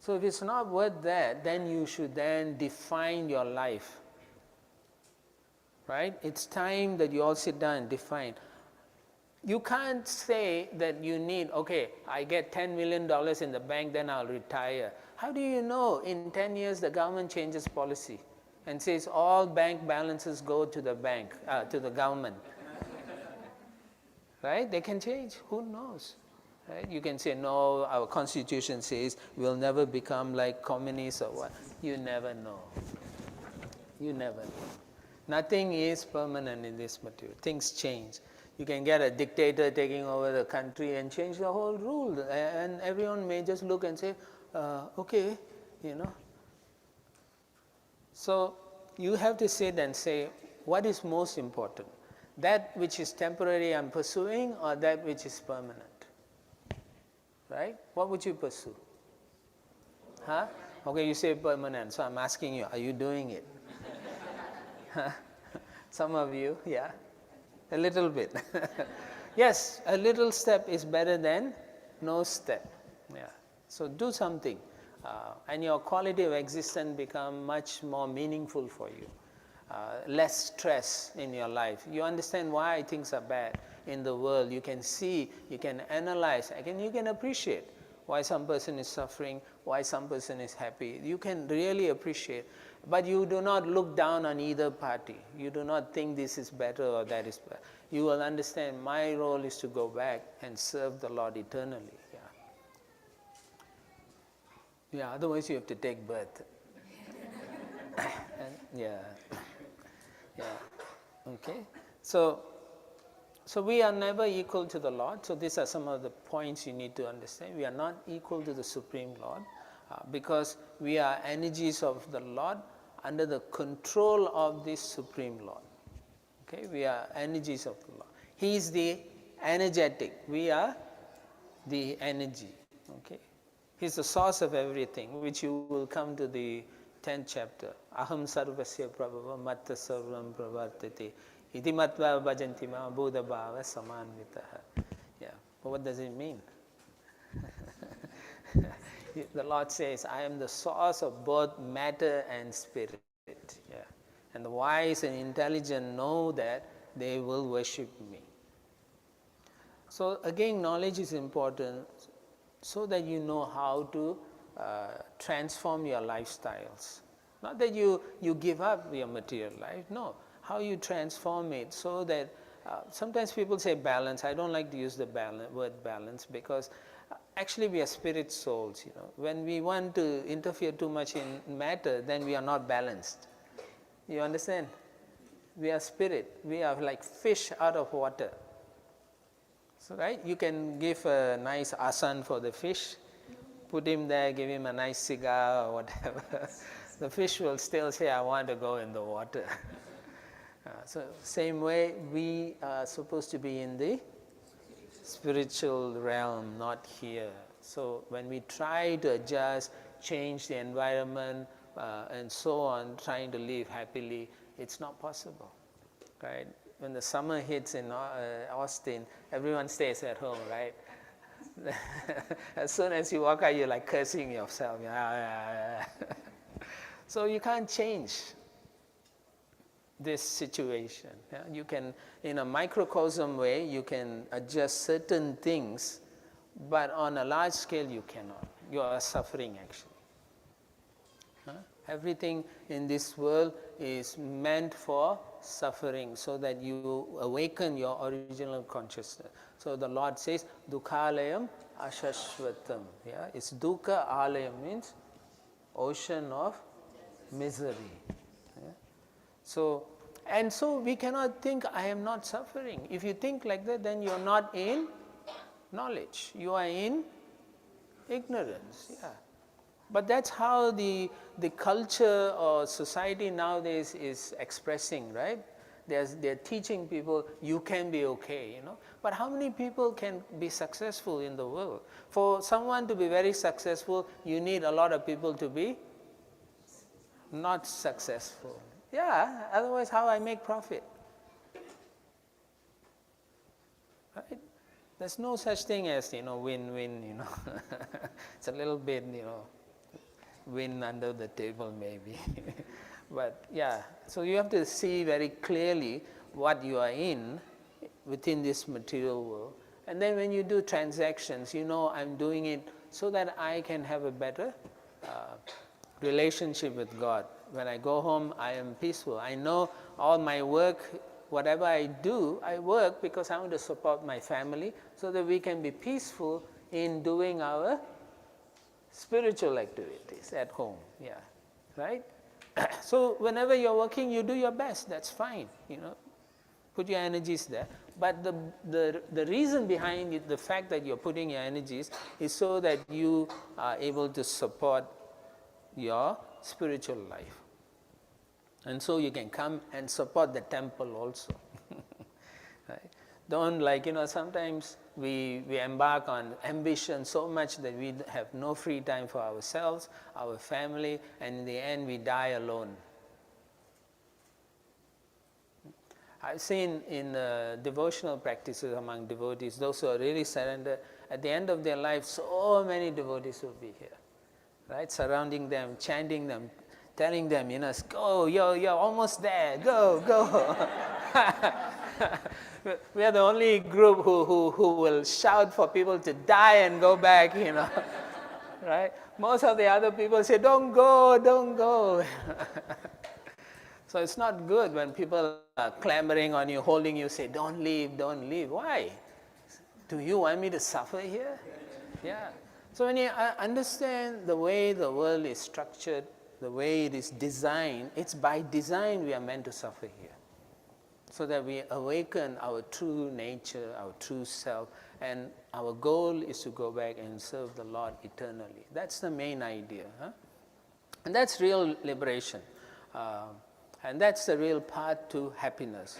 So if it's not worth that, then you should then define your life. Right? It's time that you all sit down and define. You can't say that you need, okay, I get $10 million in the bank, then I'll retire. How do you know in 10 years the government changes policy and says all bank balances go to the bank, to the government? Right? They can change. Who knows? Right? You can say, no, our constitution says we'll never become like communists or what. You never know. You never know. Nothing is permanent in this material. Things change. You can get a dictator taking over the country and change the whole rule. And everyone may just look and say, okay, So you have to sit and say, what is most important? That which is temporary I'm pursuing, or that which is permanent? Right? What would you pursue? Huh? Okay, you say permanent, so I'm asking you, are you doing it? Some of you, yeah. A little bit. Yes, a little step is better than no step. Yeah. So do something. And your quality of existence become much more meaningful for you. Less stress in your life. You understand why things are bad in the world. You can see, you can analyze, you can appreciate why some person is suffering, why some person is happy. You can really appreciate. But you do not look down on either party. You do not think this is better or that is better. You will understand my role is to go back and serve the Lord eternally. Yeah, otherwise you have to take birth. Yeah. Okay. So we are never equal to the Lord. So these are some of the points you need to understand. We are not equal to the Supreme Lord because we are energies of the Lord under the control of this Supreme Lord. Okay, we are energies of the Lord. He is the energetic. We are the energy. Okay, He's the source of everything, which you will come to the 10th chapter. Aham sarvasya prabhava matta sarvam pravartate iti matva bhajanti ma buddha bhava samanvitaha. Yeah, but what does it mean? The Lord says, I am the source of both matter and spirit. Yeah. And the wise and intelligent know that they will worship me. So again, knowledge is important so that you know how to transform your lifestyles. Not that you give up your material life, no. How you transform it so that, sometimes people say balance. I don't like to use the word balance because actually we are spirit souls. When we want to interfere too much in matter, then we are not balanced. You understand? We are spirit. We are like fish out of water. So, right? You can give a nice asan for the fish, put him there, give him a nice cigar or whatever. The fish will still say, I want to go in the water. So, same way, we are supposed to be in the spiritual realm, not here. So, when we try to adjust, change the environment, and so on, trying to live happily, it's not possible, right? When the summer hits in Austin, everyone stays at home, right? As soon as you walk out, you're like cursing yourself. So you can't change this situation. Yeah? You can, in a microcosm way, you can adjust certain things, but on a large scale, you cannot. You are suffering, actually. Everything in this world is meant for suffering so that you awaken your original consciousness. So the Lord says, Dukhalayam Ashashvatam. Yeah? It's Dukkha Alayam means ocean of misery. Yeah? So we cannot think, I am not suffering. If you think like that, then you are not in knowledge. You are in ignorance. Yeah. But that's how the culture or society nowadays is expressing, right? They're teaching people, you can be okay, But how many people can be successful in the world? For someone to be very successful, you need a lot of people to be not successful. Yeah, otherwise how I make profit? Right? There's no such thing as, win-win, It's a little bit, win under the table maybe. But yeah, so you have to see very clearly what you are in within this material world. And then when you do transactions, I'm doing it so that I can have a better relationship with God. When I go home, I am peaceful. I know all my work, whatever I do, I work because I want to support my family so that we can be peaceful in doing our spiritual activities at home, yeah, right? So whenever you're working, you do your best, that's fine, put your energies there. But the reason behind it, the fact that you're putting your energies is so that you are able to support your spiritual life. And so you can come and support the temple also. Right? Don't sometimes we embark on ambition so much that we have no free time for ourselves, our family, and in the end we die alone. I've seen in devotional practices among devotees, those who are really surrendered, at the end of their life, so many devotees will be here, right? Surrounding them, chanting them, telling them, go, you're almost there, go, go. We are the only group who will shout for people to die and go back, right? Most of the other people say, don't go, don't go. So it's not good when people are clamoring on you, holding you, say, don't leave, don't leave. Why? Do you want me to suffer here? Yeah. So when you understand the way the world is structured, the way it is designed, it's by design we are meant to suffer here. So that we awaken our true nature, our true self, and our goal is to go back and serve the Lord eternally. That's the main idea. Huh? And that's real liberation. And that's the real path to happiness.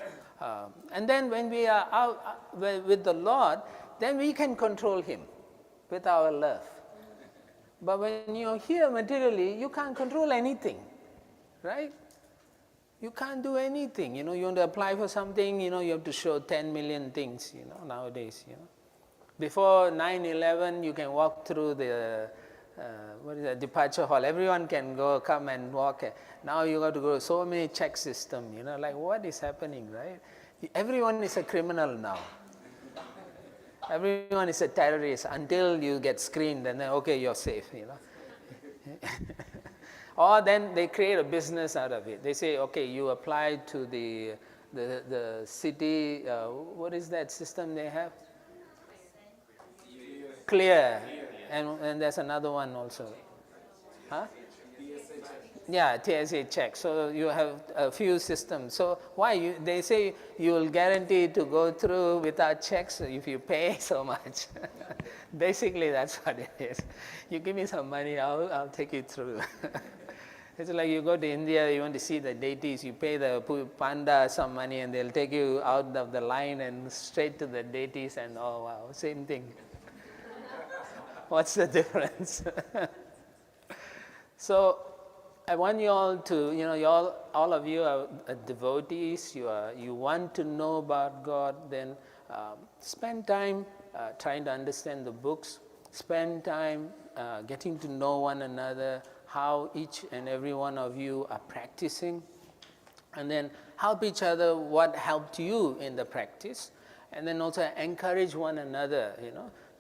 And then when we are out with the Lord, then we can control Him with our love. But when you're here materially, you can't control anything. right? You can't do anything. You want to apply for something, you have to show 10 million things, nowadays, Before 9/11, you can walk through the departure hall. Everyone can come and walk. Now you got to go so many check system. Like what is happening, right? Everyone is a criminal now. Everyone is a terrorist until you get screened, and then okay, you're safe. Or then they create a business out of it. They say, okay, you apply to the city. What is that system they have? Clear. And there's another one also. Huh? Yeah, TSA check. So you have a few systems. So why? They say you will guarantee to go through without checks if you pay so much. Basically, that's what it is. You give me some money, I'll take you through. It's like you go to India, you want to see the deities, you pay the panda some money and they'll take you out of the line and straight to the deities, and oh wow, same thing. What's the difference? So I want you all to, all of you are devotees, you want to know about God, then spend time trying to understand the books, spend time getting to know one another, how each and every one of you are practicing, and then help each other what helped you in the practice, and then also encourage one another,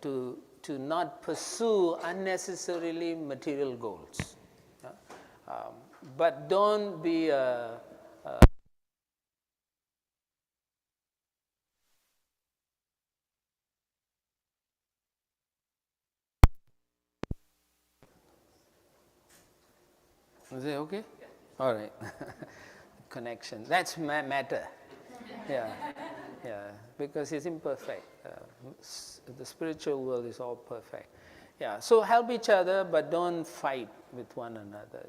to not pursue unnecessarily material goals. But don't be Is it okay? Yeah. All right. Connection. That's matter. Yeah. Because it's imperfect. The spiritual world is all perfect. Yeah. So help each other, but don't fight with one another.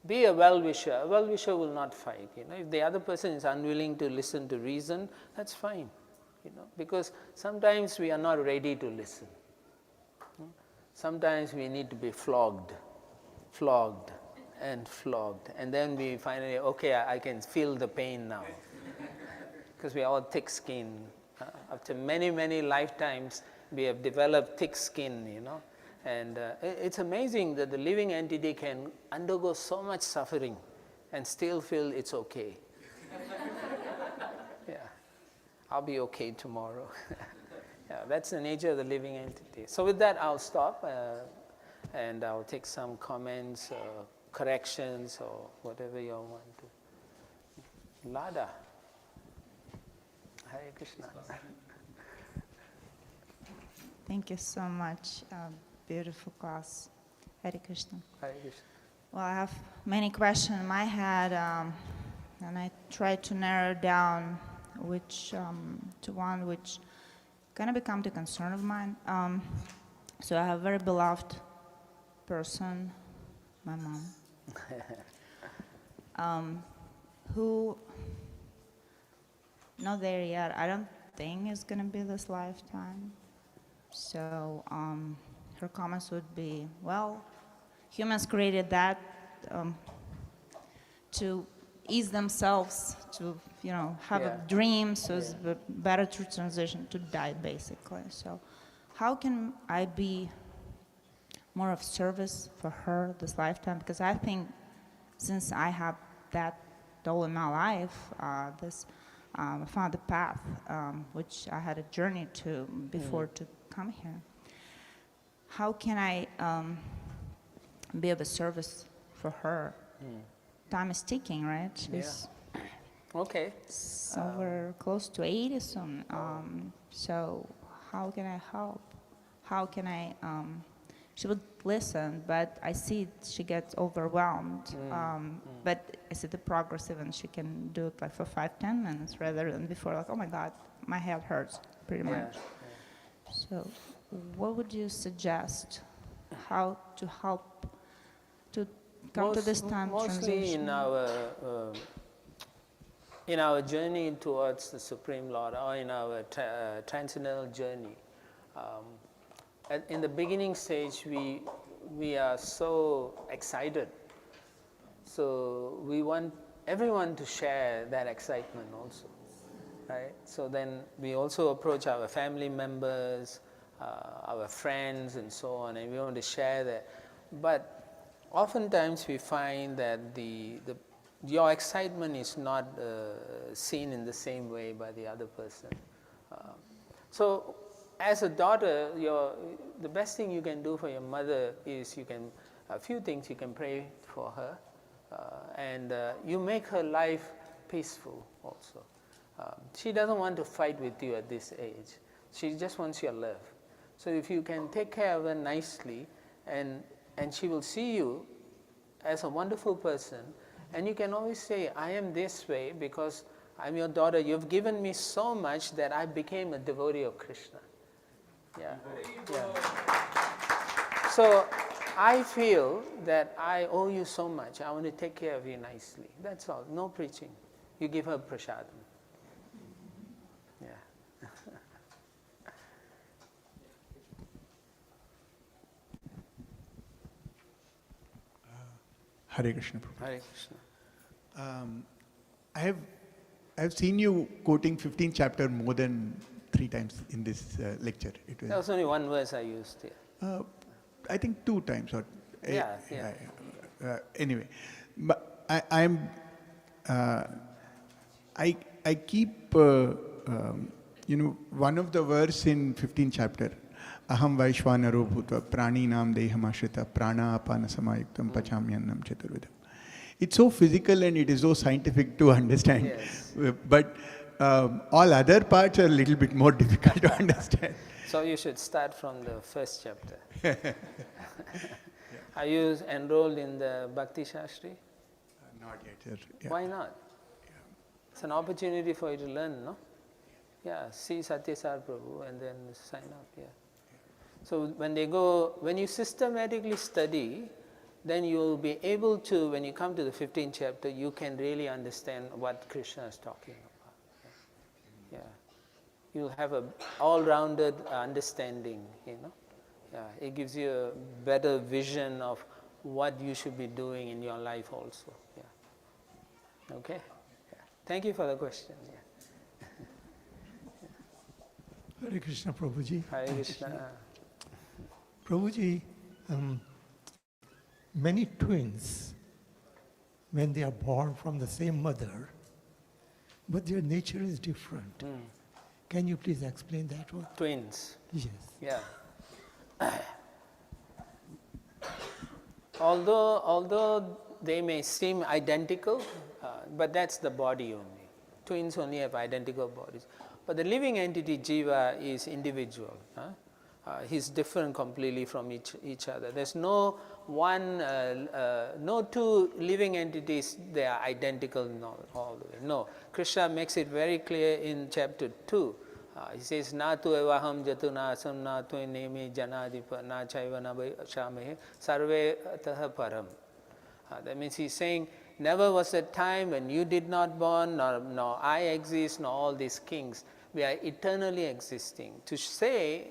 Be a well-wisher. A well-wisher will not fight. If the other person is unwilling to listen to reason, that's fine. Because sometimes we are not ready to listen. Sometimes we need to be flogged. And then we finally, okay, I can feel the pain now. Because we are all thick-skinned. After many, many lifetimes, we have developed thick skin, And it's amazing that the living entity can undergo so much suffering and still feel it's okay. Yeah, I'll be okay tomorrow. Yeah, that's the nature of the living entity. So with that, I'll stop. And I'll take some comments, corrections, or whatever you all want to. Radha. Hare Krishna. Thank you so much. Beautiful class. Hare Krishna. Hare Krishna. Well, I have many questions in my head, and I try to narrow down to one which kind of become the concern of mine. So I have a very beloved person, my mom, who not there yet. I don't think it's gonna be this lifetime. So her comments would be, well, humans created that to ease themselves, to have a dream, so it's better to transition to die, basically. So how can I be more of service for her this lifetime? Because I think since I have that all in my life, I found the path, which I had a journey to before to come here. How can I be of a service for her? Time is ticking, right? She's okay. Over close to 80 soon. So how can I help? How can I? She would listen, but I see she gets overwhelmed. But I see the progressive, and she can do it like for 5-10 minutes rather than before. Like, oh my God, my head hurts pretty much. So, what would you suggest? How to help to come to this time transition? Mostly in our journey towards the Supreme Lord, or in our transcendental journey. In the beginning stage, we are so excited, So we want everyone to share that excitement also, right? So then we also approach our family members, our friends and so on, and we want to share that. But oftentimes we find that your excitement is not seen in the same way by the other person. So as a daughter, the best thing you can do for your mother is a few things you can pray for her, and you make her life peaceful also. She doesn't want to fight with you at this age. She just wants your love. So if you can take care of her nicely, and she will see you as a wonderful person, and you can always say, I am this way because I'm your daughter. You've given me so much that I became a devotee of Krishna. Yeah. So I feel that I owe you so much. I want to take care of you nicely. That's all. No preaching. You give her prasadam. Yeah. Hare Krishna. Prabhu. Hare Krishna. I have seen you quoting 15th chapter more than 3 times in this lecture. That was only one verse I used here. I think 2 times or Yeah. anyway, but I keep one of the verse in 15th chapter, aham vaishvanaro bhutva praninam dehamashrita prana apana samayuktam pachamyannam chaturvidam. It's so physical and it is so scientific to understand. Yes. But all other parts are a little bit more difficult to understand. So you should start from the first chapter. Are you enrolled in the Bhakti Shastri? Not yet, sir. Yeah. Why not? It's an opportunity for you to learn, no? Yeah, see Satyasar Prabhu and then sign up, yeah. So when you systematically study, then you will be able to, when you come to the 15th chapter, you can really understand what Krishna is talking about. Yeah. You'll have a all-rounded understanding, Yeah, it gives you a better vision of what you should be doing in your life also. Yeah. Okay? Yeah. Thank you for the question. Yeah. Hare Krishna, Prabhuji. Hare Krishna. Prabhuji, many twins, when they are born from the same mother, but their nature is different. Can you please explain that one? Twins. Yes. Yeah. Although they may seem identical, but that's the body only. Twins only have identical bodies. But the living entity, Jiva, is individual. He's different completely from each other. There's no two living entities, they are identical all the way. No. Krishna makes it very clear in chapter 2. He says, na tu evaham jatu na asam na tu neme janadipa na chaiva na shamahe sarve taha param. That means he's saying, never was a time when you did not born, nor I exist, nor all these kings. We are eternally existing. To say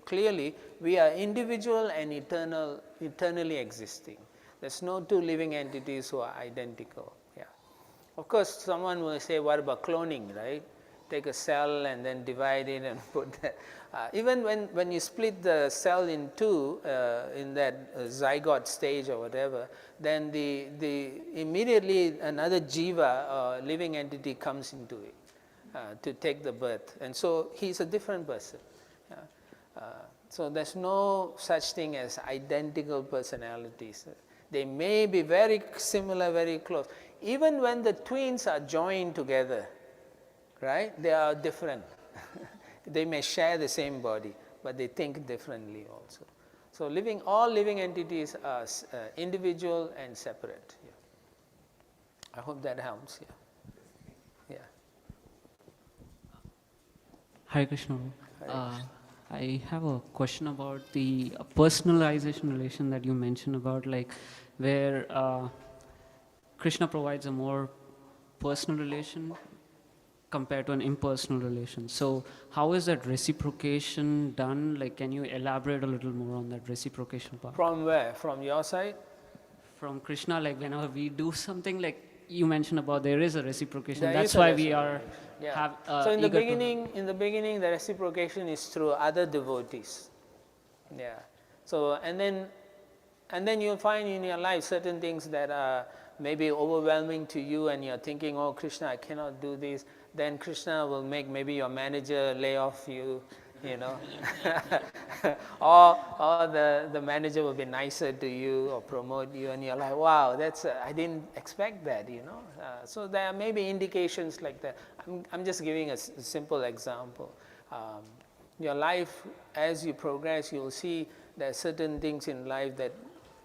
clearly, we are individual and eternally existing. There's no two living entities who are identical. Yeah. Of course, someone will say, what about cloning, right? Take a cell and then divide it and put that. Even when you split the cell in two, in that zygote stage or whatever, then immediately another jiva, living entity, comes into it to take the birth. And so he's a different person. So there's no such thing as identical personalities. They may be very similar, very close. Even when the twins are joined together, right, they are different. They may share the same body, but they think differently also. So all living entities are individual and separate. Yeah. I hope that helps. Yeah. Hare Krishna. Hare Krishna. I have a question about the personalization relation that you mentioned about, like where Krishna provides a more personal relation compared to an impersonal relation. So how is that reciprocation done? Like, can you elaborate a little more on that reciprocation part? From where? From your side? from Krishna, like whenever we do something, like you mentioned about, there is a reciprocation. There That's is a why we are Yeah. So in the eager to- beginning, the reciprocation is through other devotees. Yeah. So and then you'll find in your life certain things that are maybe overwhelming to you, and you're thinking, oh Krishna, I cannot do this. Then Krishna will make maybe your manager lay off you, you know, or the manager will be nicer to you or promote you, and you're like, wow, that's I didn't expect that, you know. So there may be indications like that. I'm just giving a simple example. Your life, as you progress, you'll see there are certain things in life that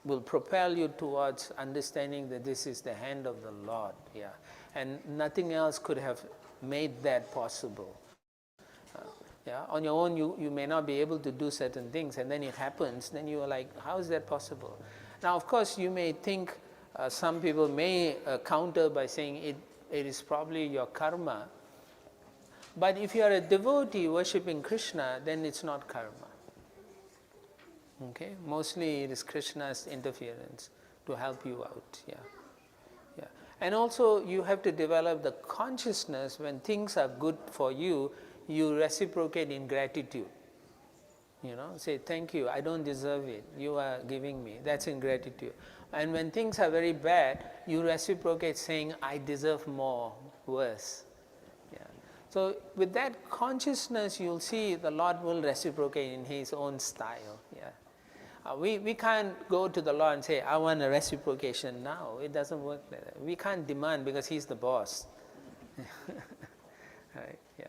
will propel you towards understanding that this is the hand of the Lord, yeah, and nothing else could have made that possible. Yeah, on your own, you may not be able to do certain things, and then it happens. Then you are like, how is that possible? Now, of course, you may think some people may counter by saying it is probably your karma. But if you are a devotee worshipping Krishna, then it's not karma. Okay, mostly it is Krishna's interference to help you out. Yeah, yeah. And also, you have to develop the consciousness when things are good for you. You reciprocate in gratitude. You know, say thank you. I don't deserve it. You are giving me. That's in gratitude. And when things are very bad, you reciprocate, saying I deserve more, worse. Yeah. So with that consciousness, you'll see the Lord will reciprocate in His own style. Yeah. We can't go to the Lord and say, I want a reciprocation now. It doesn't work like that. We can't demand because He's the boss. Right, yeah.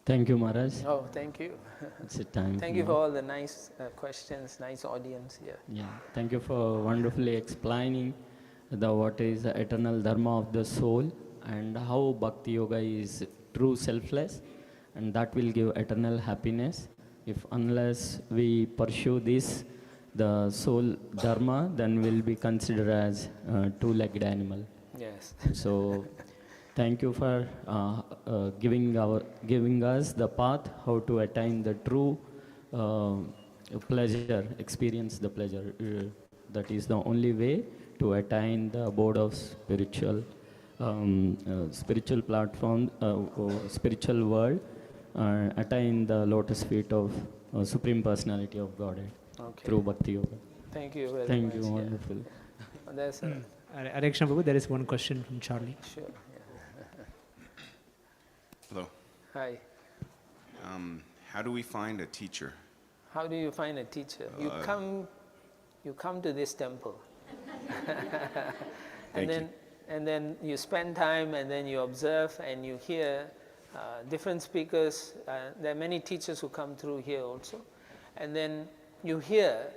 Thank you, Maharaj. Oh, thank you. It's a time. Thank you for all the nice questions, nice audience here. Yeah, thank you for wonderfully explaining what is the eternal dharma of the soul and how Bhakti Yoga is true selfless, and that will give eternal happiness. If unless we pursue this, the soul dharma, then we'll be considered as a two-legged animal. Yes. So, thank you for giving us the path how to attain the true pleasure, experience the pleasure. That is the only way to attain the abode of spiritual platform, spiritual world, attain the lotus feet of Supreme Personality of Godhead through Bhakti Yoga. Thank you very much. Thank you, wonderful. Yeah. That's Hare Krishna Prabhu, there is one question from Charlie. sure. Hello. Hi. How do we find a teacher? How do you find a teacher? You come to this temple. And then you spend time, and then you observe and you hear different speakers. There are many teachers who come through here also. And then you hear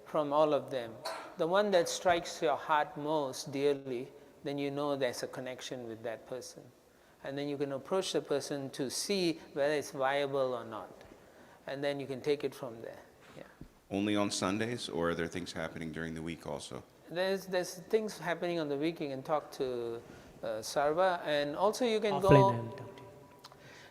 from all of them. The one that strikes your heart most dearly, then you know there's a connection with that person. And then you can approach the person to see whether it's viable or not. And then you can take it from there. Yeah. Only on Sundays, or are there things happening during the week also? There's things happening on the week. You can talk to Sarva, and also you can Offline, go. I will talk to you.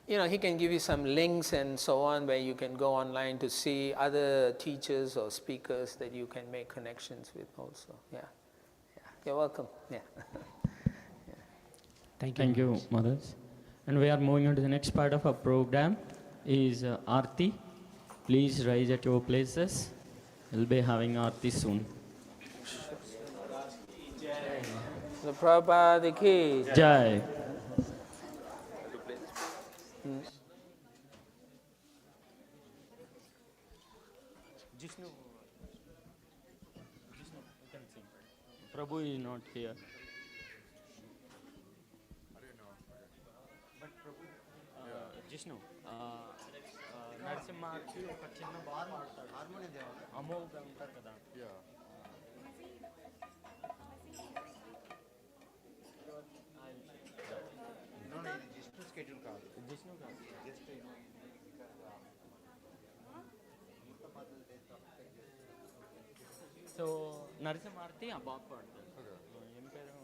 You know, he can give you some links and so on, where you can go online to see other teachers or speakers that you can make connections with also. Yeah, yeah. You're welcome. Yeah. Thank you, Maharaj. And we are moving on to the next part of our program is Arati. Please rise at your places. We'll be having Arati soon. The Prabhupada ki Jai. Prabhu is not here. Jishnu, నరసింహకి ఒక చిన్న bar మాడతాడు Amogha ఉంటారు కదా Jishnu schedule కాదు జిష్ణు కాదు just so నరసింహార్తి ఆ బాబు పాడతాడు ఏం పేరు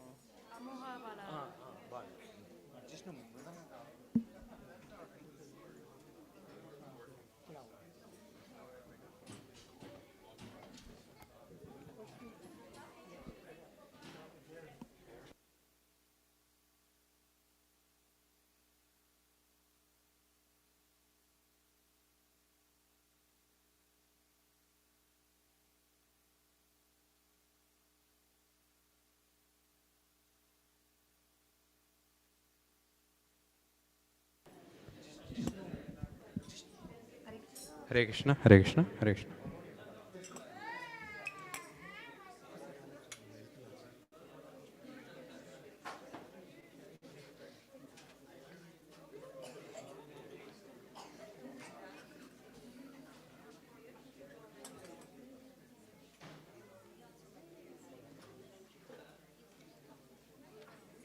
Jishnu Hare Krishna, Hare Krishna, Hare Krishna.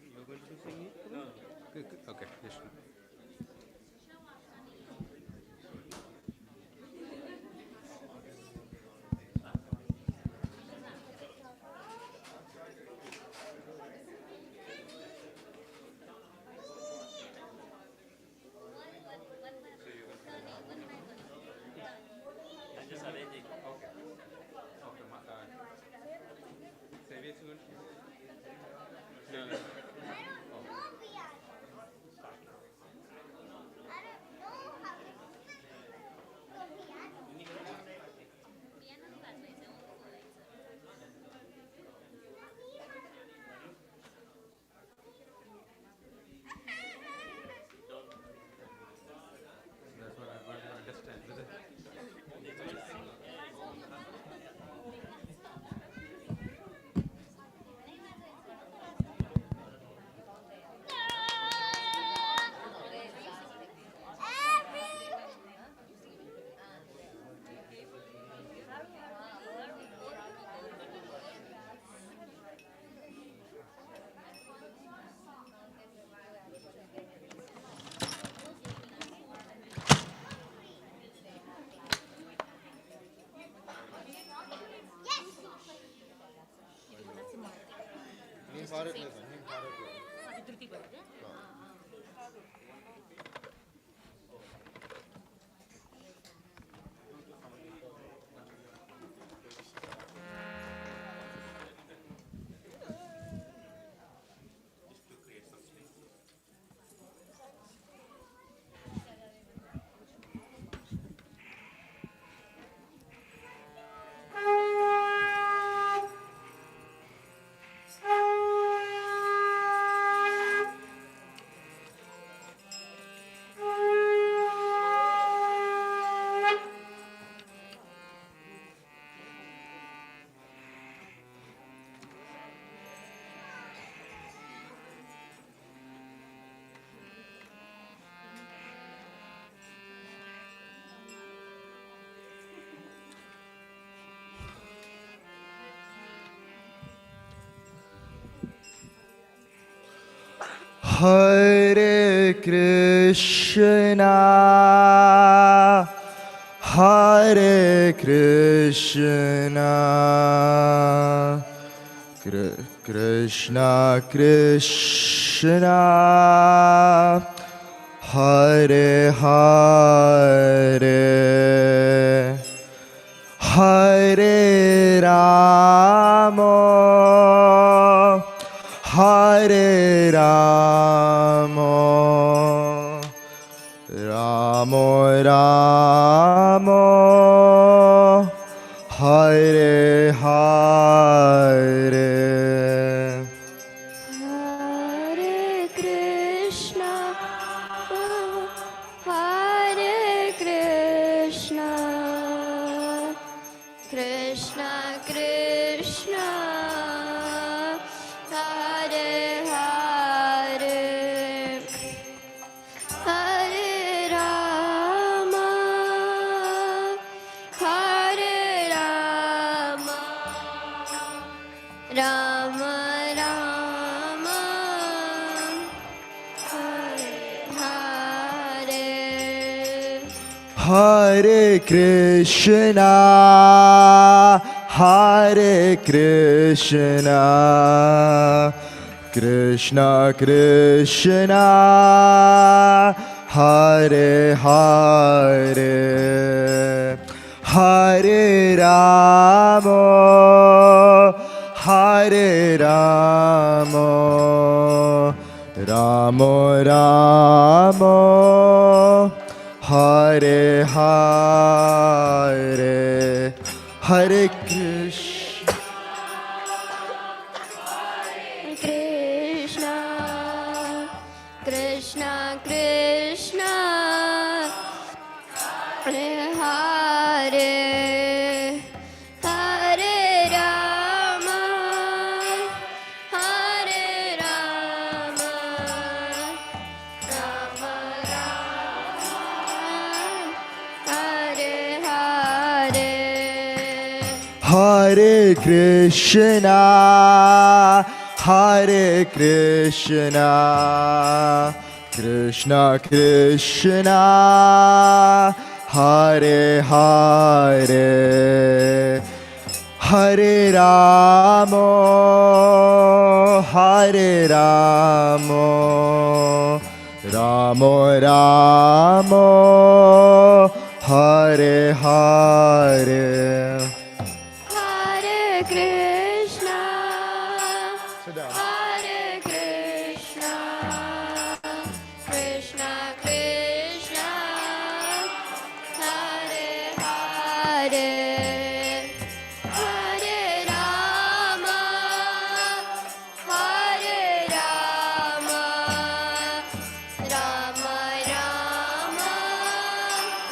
You're going to sing it? No. Good, good. Okay, Krishna. That's what I'm going to understand. Hare Krishna, Hare Krishna, Krishna Krishna, Hare Hare, Hare Rama, Hare Rama, Rama Rama, Hare Hare. Hare Krishna, Hare Krishna, Krishna Krishna, Hare Hare, Hare Rama, Hare Rama, Rama Rama, Hare Hare. Hare Krishna, Hare Krishna, Krishna Krishna, Hare Hare, Hare Rama, Hare Rama, Rama Rama, Hare Hare, Hare Krishna, Krishna, Krishna Krishna, Hare Hare. Hare Krishna, Hare Krishna, Krishna Krishna, Hare Hare, Hare Rama, Hare Rama, Rama Rama, Hare Hare. Hare Krishna, Hare Krishna, Krishna Krishna, Hare Hare, Hare Rama, Hare Rama, Rama Rama,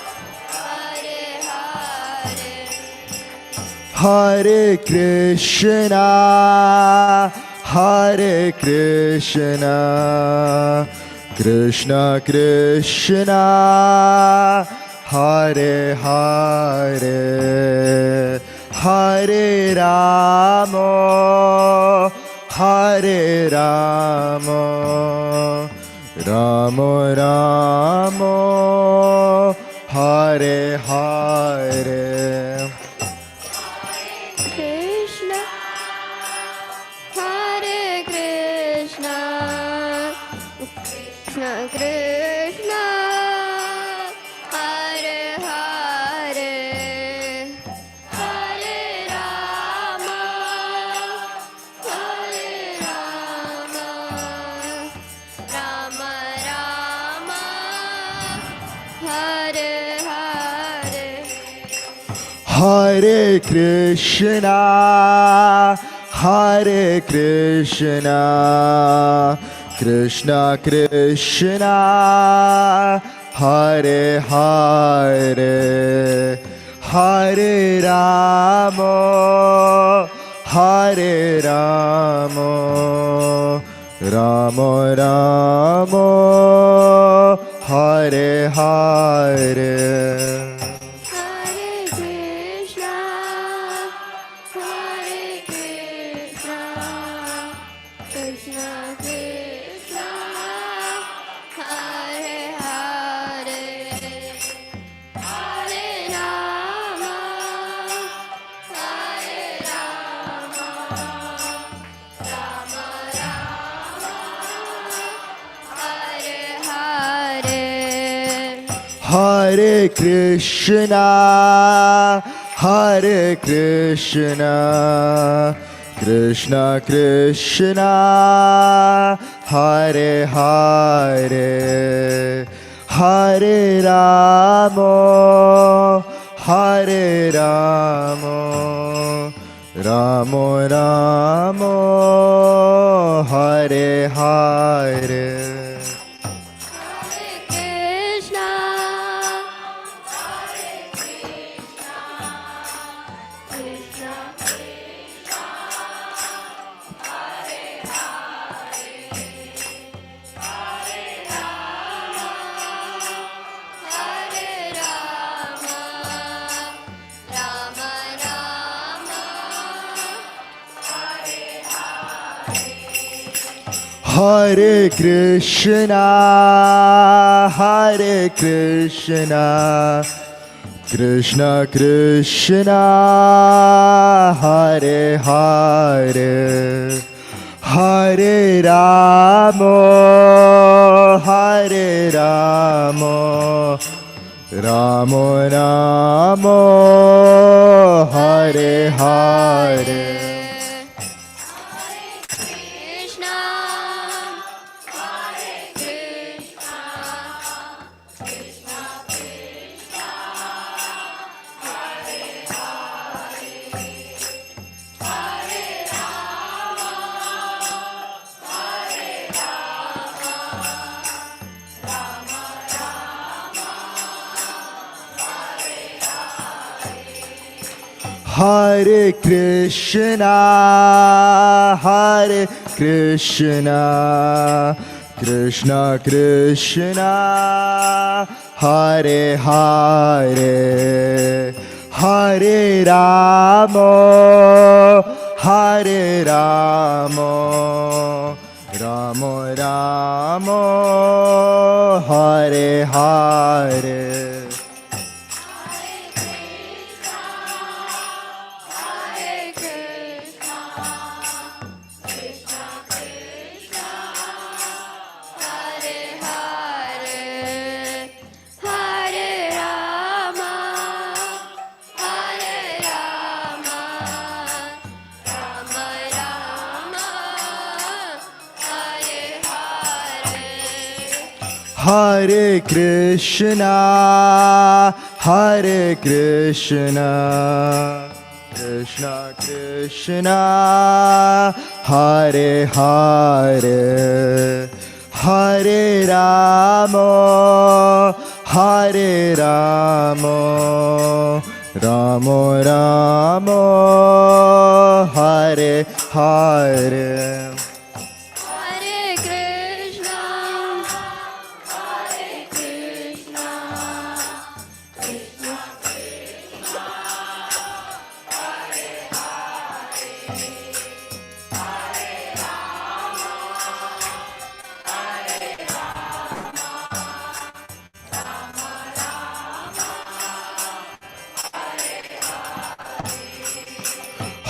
Hare Hare. Hare Krishna, Hare Krishna, Krishna Krishna, Hare Hare, Hare Rama, Hare Rama, Rama Rama, Hare Hare. Krishna, Hare Krishna, Krishna Krishna, Hare Hare, Hare Rama, Hare Rama, Rama Rama, Hare Hare. Hare Krishna, Hare Krishna, Krishna Krishna, Hare Hare, Hare Rama, Hare Rama, Rama Rama, Hare Hare. Hare Krishna, Hare Krishna, Krishna Krishna, Hare Hare, Hare Rama, Hare Rama, Rama Rama, Hare Hare. Hare Krishna, Hare Krishna, Krishna Krishna, Hare Hare, Hare Rama, Hare Rama, Rama Rama, Hare Hare. Krishna, Hare Krishna, Krishna Krishna, Hare Hare, Hare Rama, Hare Rama, Rama Rama, Hare Hare Krishna, Hare Krishna, Krishna Krishna, Hare Hare, Hare Rama, Hare Rama, Rama Rama, Hare Hare. Krishna, Hare Krishna, Krishna Krishna, Hare Hare, Hare Rama, Hare Rama, Rama Rama, Hare Hare Krishna, Hare Krishna, Krishna Krishna, Hare Hare, Hare Rama, Ramo, Hare Ramo, Ramo Ramo, Hare Hare. Hare Krishna, Hare Krishna, Krishna Krishna, Hare Hare, Hare Ramo, Hare Ramo, Ramo Ramo, Hare Hare.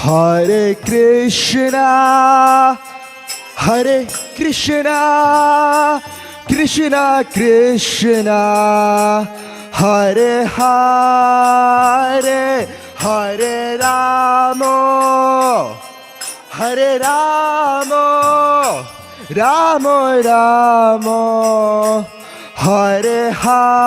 Hare Krishna, Hare Krishna, Krishna Krishna, Hare Hare, Hare Ramo, Hare Ramo, Ramo Ramo, Hare Hare,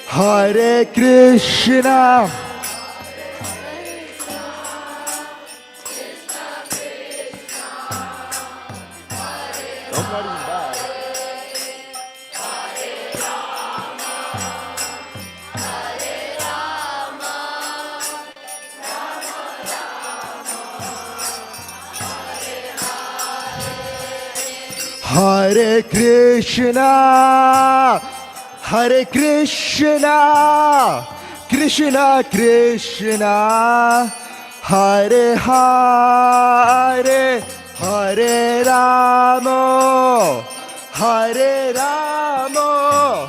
Hare Krishna. Hare Krishna, Hare Krishna, Krishna Krishna, Hare Hare, Hare Ramo, Hare Ramo,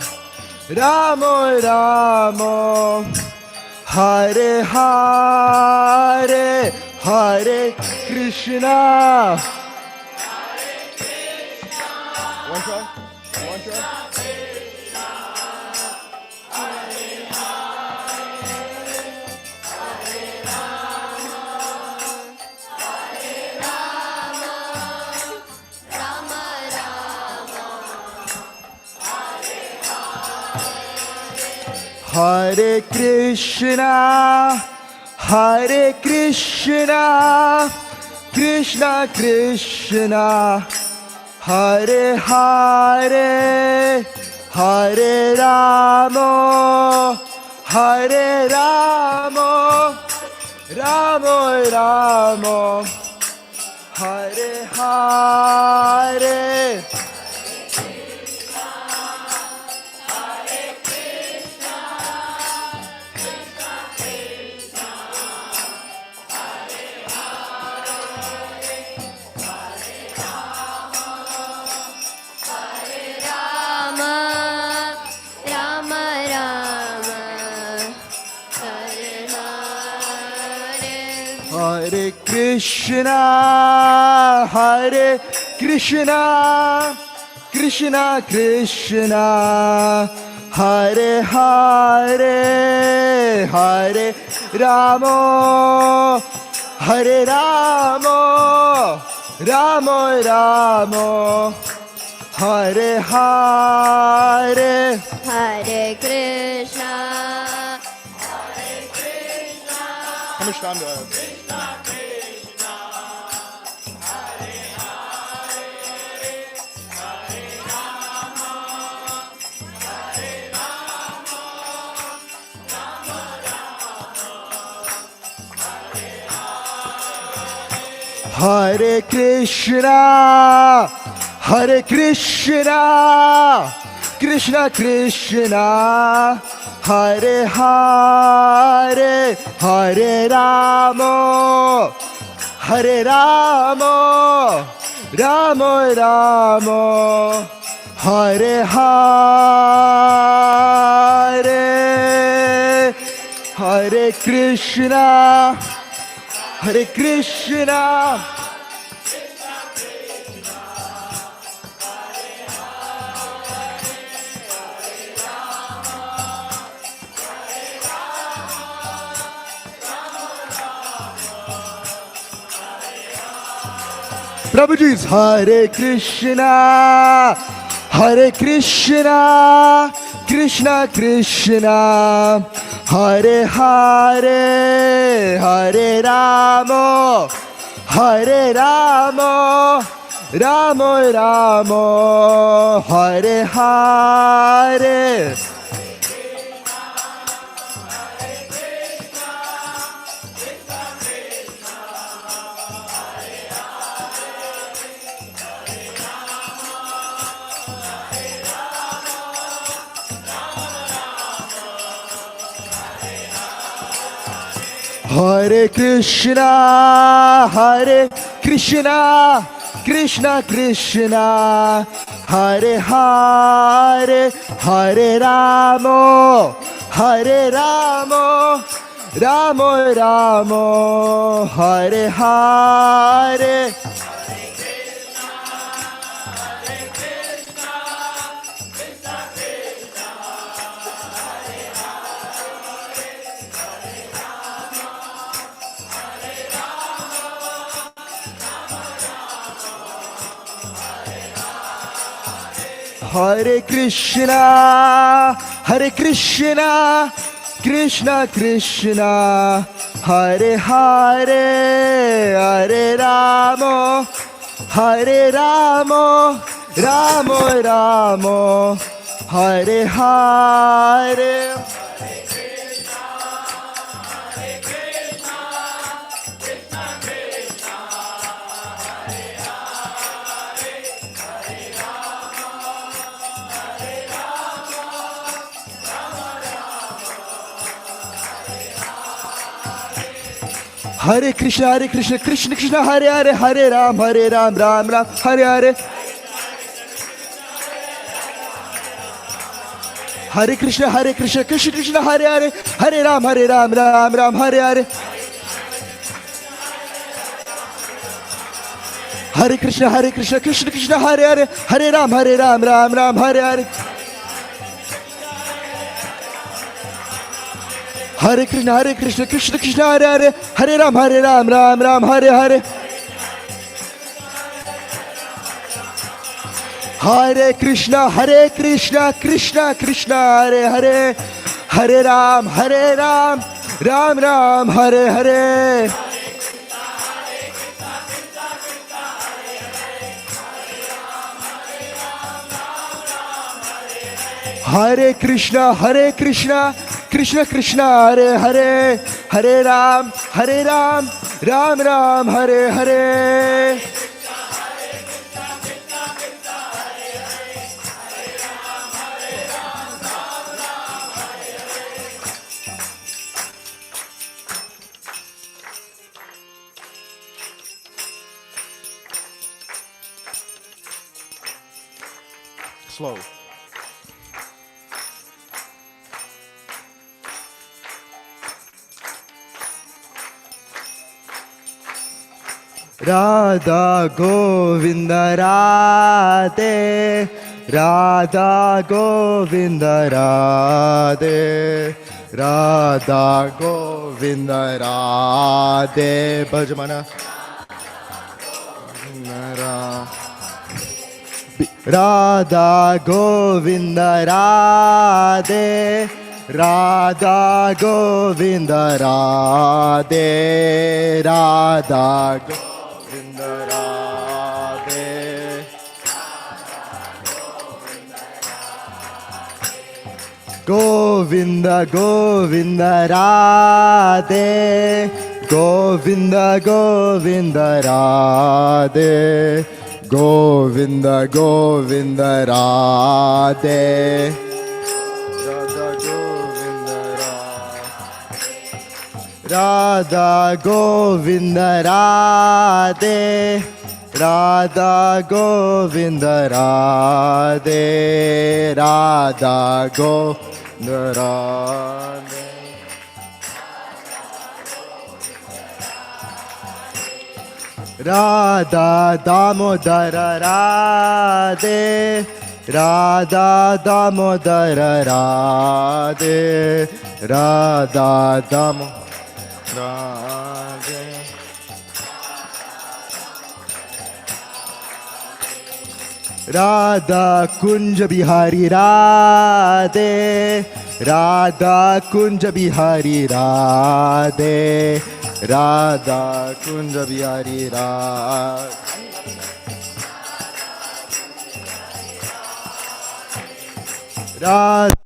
Ramo Ramo, Hare Hare, Hare Krishna. One try. One try. Hare Krishna, Hare Krishna, Krishna Krishna, Hare Hare, Hare Ramo, Hare Ramo, Ramo Ramo, Hare Hare. Hare Krishna, Hare Krishna, Krishna Krishna, Hare Hare, Hare Ramo, Hare Ramo, Ramo Ramo, Hare Hare, Hare Krishna. How much time do I have? Hare Krishna, Hare Krishna, Krishna Krishna, Hare Hare, Hare Rama, Hare Rama, Rama Rama, Hare Hare, Hare Krishna, Hare Krishna. Prabhuji's Hare Krishna, Hare Krishna, Krishna Krishna, Hare Hare, Hare Rama, Hare Rama, Rama Rama, Hare Hare. Hare Krishna, Hare Krishna, Krishna Krishna, Hare Hare, Hare Rama, Hare Rama, Rama Rama, Hare Hare. Hare Krishna, Hare Krishna, Krishna Krishna, Hare Hare, Hare Rama, Hare Rama, Rama Rama, Hare Hare. Hare Krishna, Krishna Krishna, Hare Hare, Hare Ram, Ram Ram, Hare Hare. Hare Krishna, Krishna Krishna, Hare Hare, Hare Ram, Ram Ram, Hare Hare. Hare Krishna, Krishna Krishna, Hare Hare, Hare Ram, Ram Hare Hare. Hare Krishna, Krishna Krishna, Hare Hare, Hare Ram, Ram Hare Hare. Hare Krishna, Krishna Krishna, Hare Hare, Hare Ram, Ram Ram, Hare Hare. Hare Krishna, Krishna Krishna, Hare Hare, Hare Ram, Ram Ram, Hare Hare. Slow. Radha Govinda Radhe, Radha Govinda Radhe, Radha Govinda Radhe, Bhajamana. Radha Govinda Radhe, Radha Govinda Radhe, Radha Govinda Radhe. Govinda Govinda Radhe, Govinda Govinda Radhe, Govinda Govinda Radhe. Radha Govinda Radhe. Radha Govinda Radhe. Radha Govinda Radhe. Radha Govinda Radhe. Radha Damodara Radhe. Radha Damodara Radhe. Radha Damodara Radhe. Radha Kunja Bihari Radhe. Radha Kunja Bihari Radhe. Radha Kunja Bihari Radhe. Radha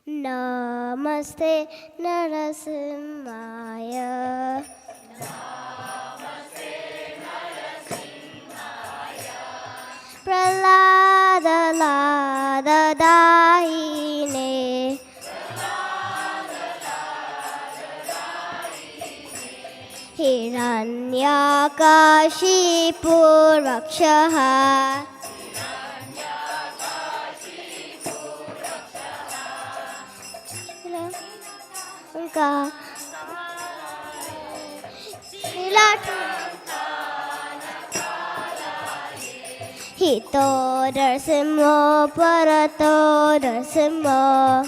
Namaste Narasimhaya. Prahlada Lada Dahine. Hiranyakashipu Rakshaha. Hito Darsimo Parato Darsimo.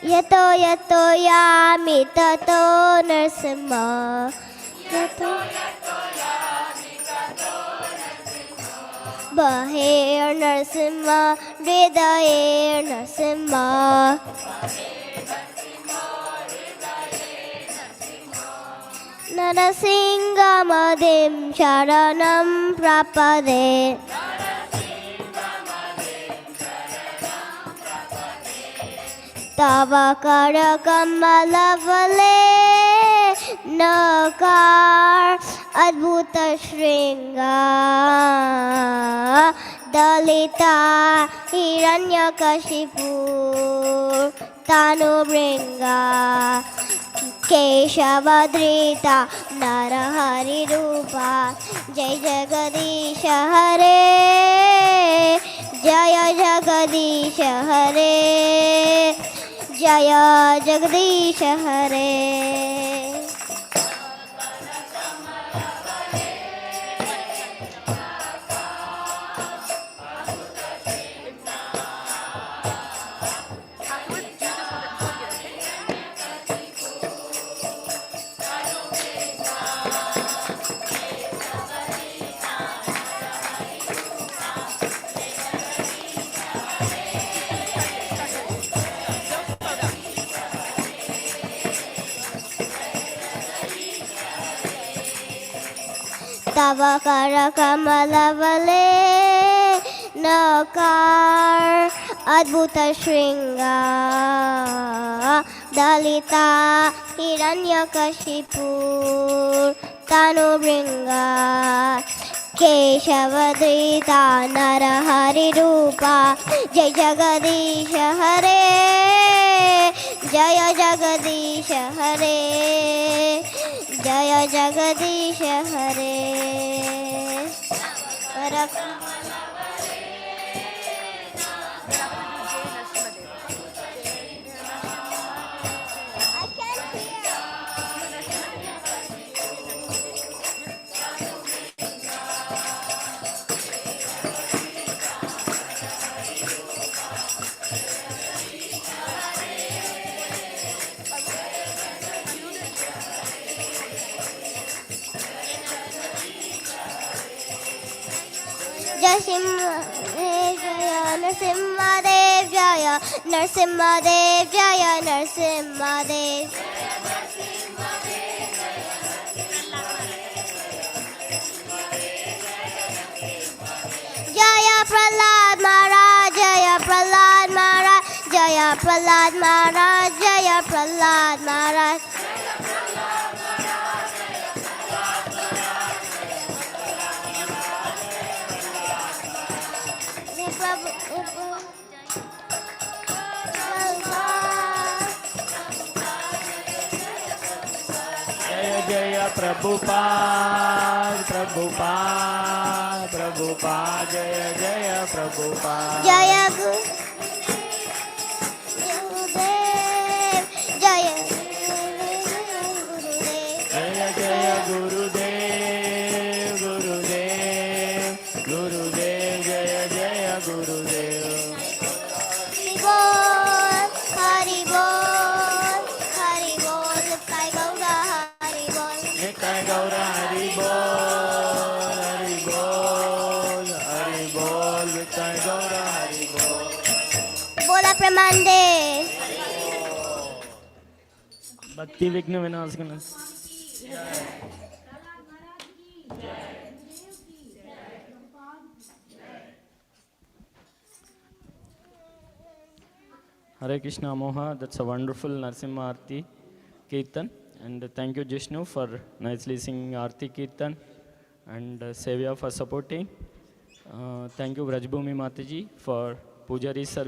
Yato Yato Yami Tato Narsimo. Yato Bahir Narsimha, Hridayir Narsimha. Narasingamadim Sharanam Prapade. Tava Karakamalavale Nakar Adbhuta Shringa Dalita Hiranyakashipu Tanu Bringa Keshavadrita Narahari Rupa Jai Jagadisha Hare Jaya Jagadisha Hare Jaya Jagadisha Hare. Tava Karakamalavale Nakar Adbhuta Shringa Dalita Hiranyakashipu Tanu Bringa Keshavadrita Narahari Rupa Jai Jagadisha Hare Jaya Jagadisha Hare Jaya Jagadisha Hare. Jaya Narsimhadev Jaya Narsimhadev Jaya Narsimhadev. Jaya Prahlad Maharaj Jaya Prahlad Maharaj Jaya Prahlad Maharaj Jaya Prahlad Maharaj. Jaya Prabhupada, Prabhupada, Prabhupada, Jaya Jaya Prabhupada. Jaya Gurudev, Jaya Gurudev. Jaya Jaya Gurudev, Gurudev, Gurudev, Jaya Jaya Gurudev. Hari Bol, Hari Bol, Nitai Gaura Hari Bol. Nitai Gaura Hari Bol, Hari Bol, Hari Bol, Nitai Gaura Hari Bol. Bola Pramande. Bhakti Vigna Vinasana. Hare Krishna Moha, that's a wonderful Narsimha Arti Kirtan. And thank you Jishnu for nicely singing Arti Kirtan, and Sevya for supporting. Thank you Vrajbhumi Mataji for Pujari service.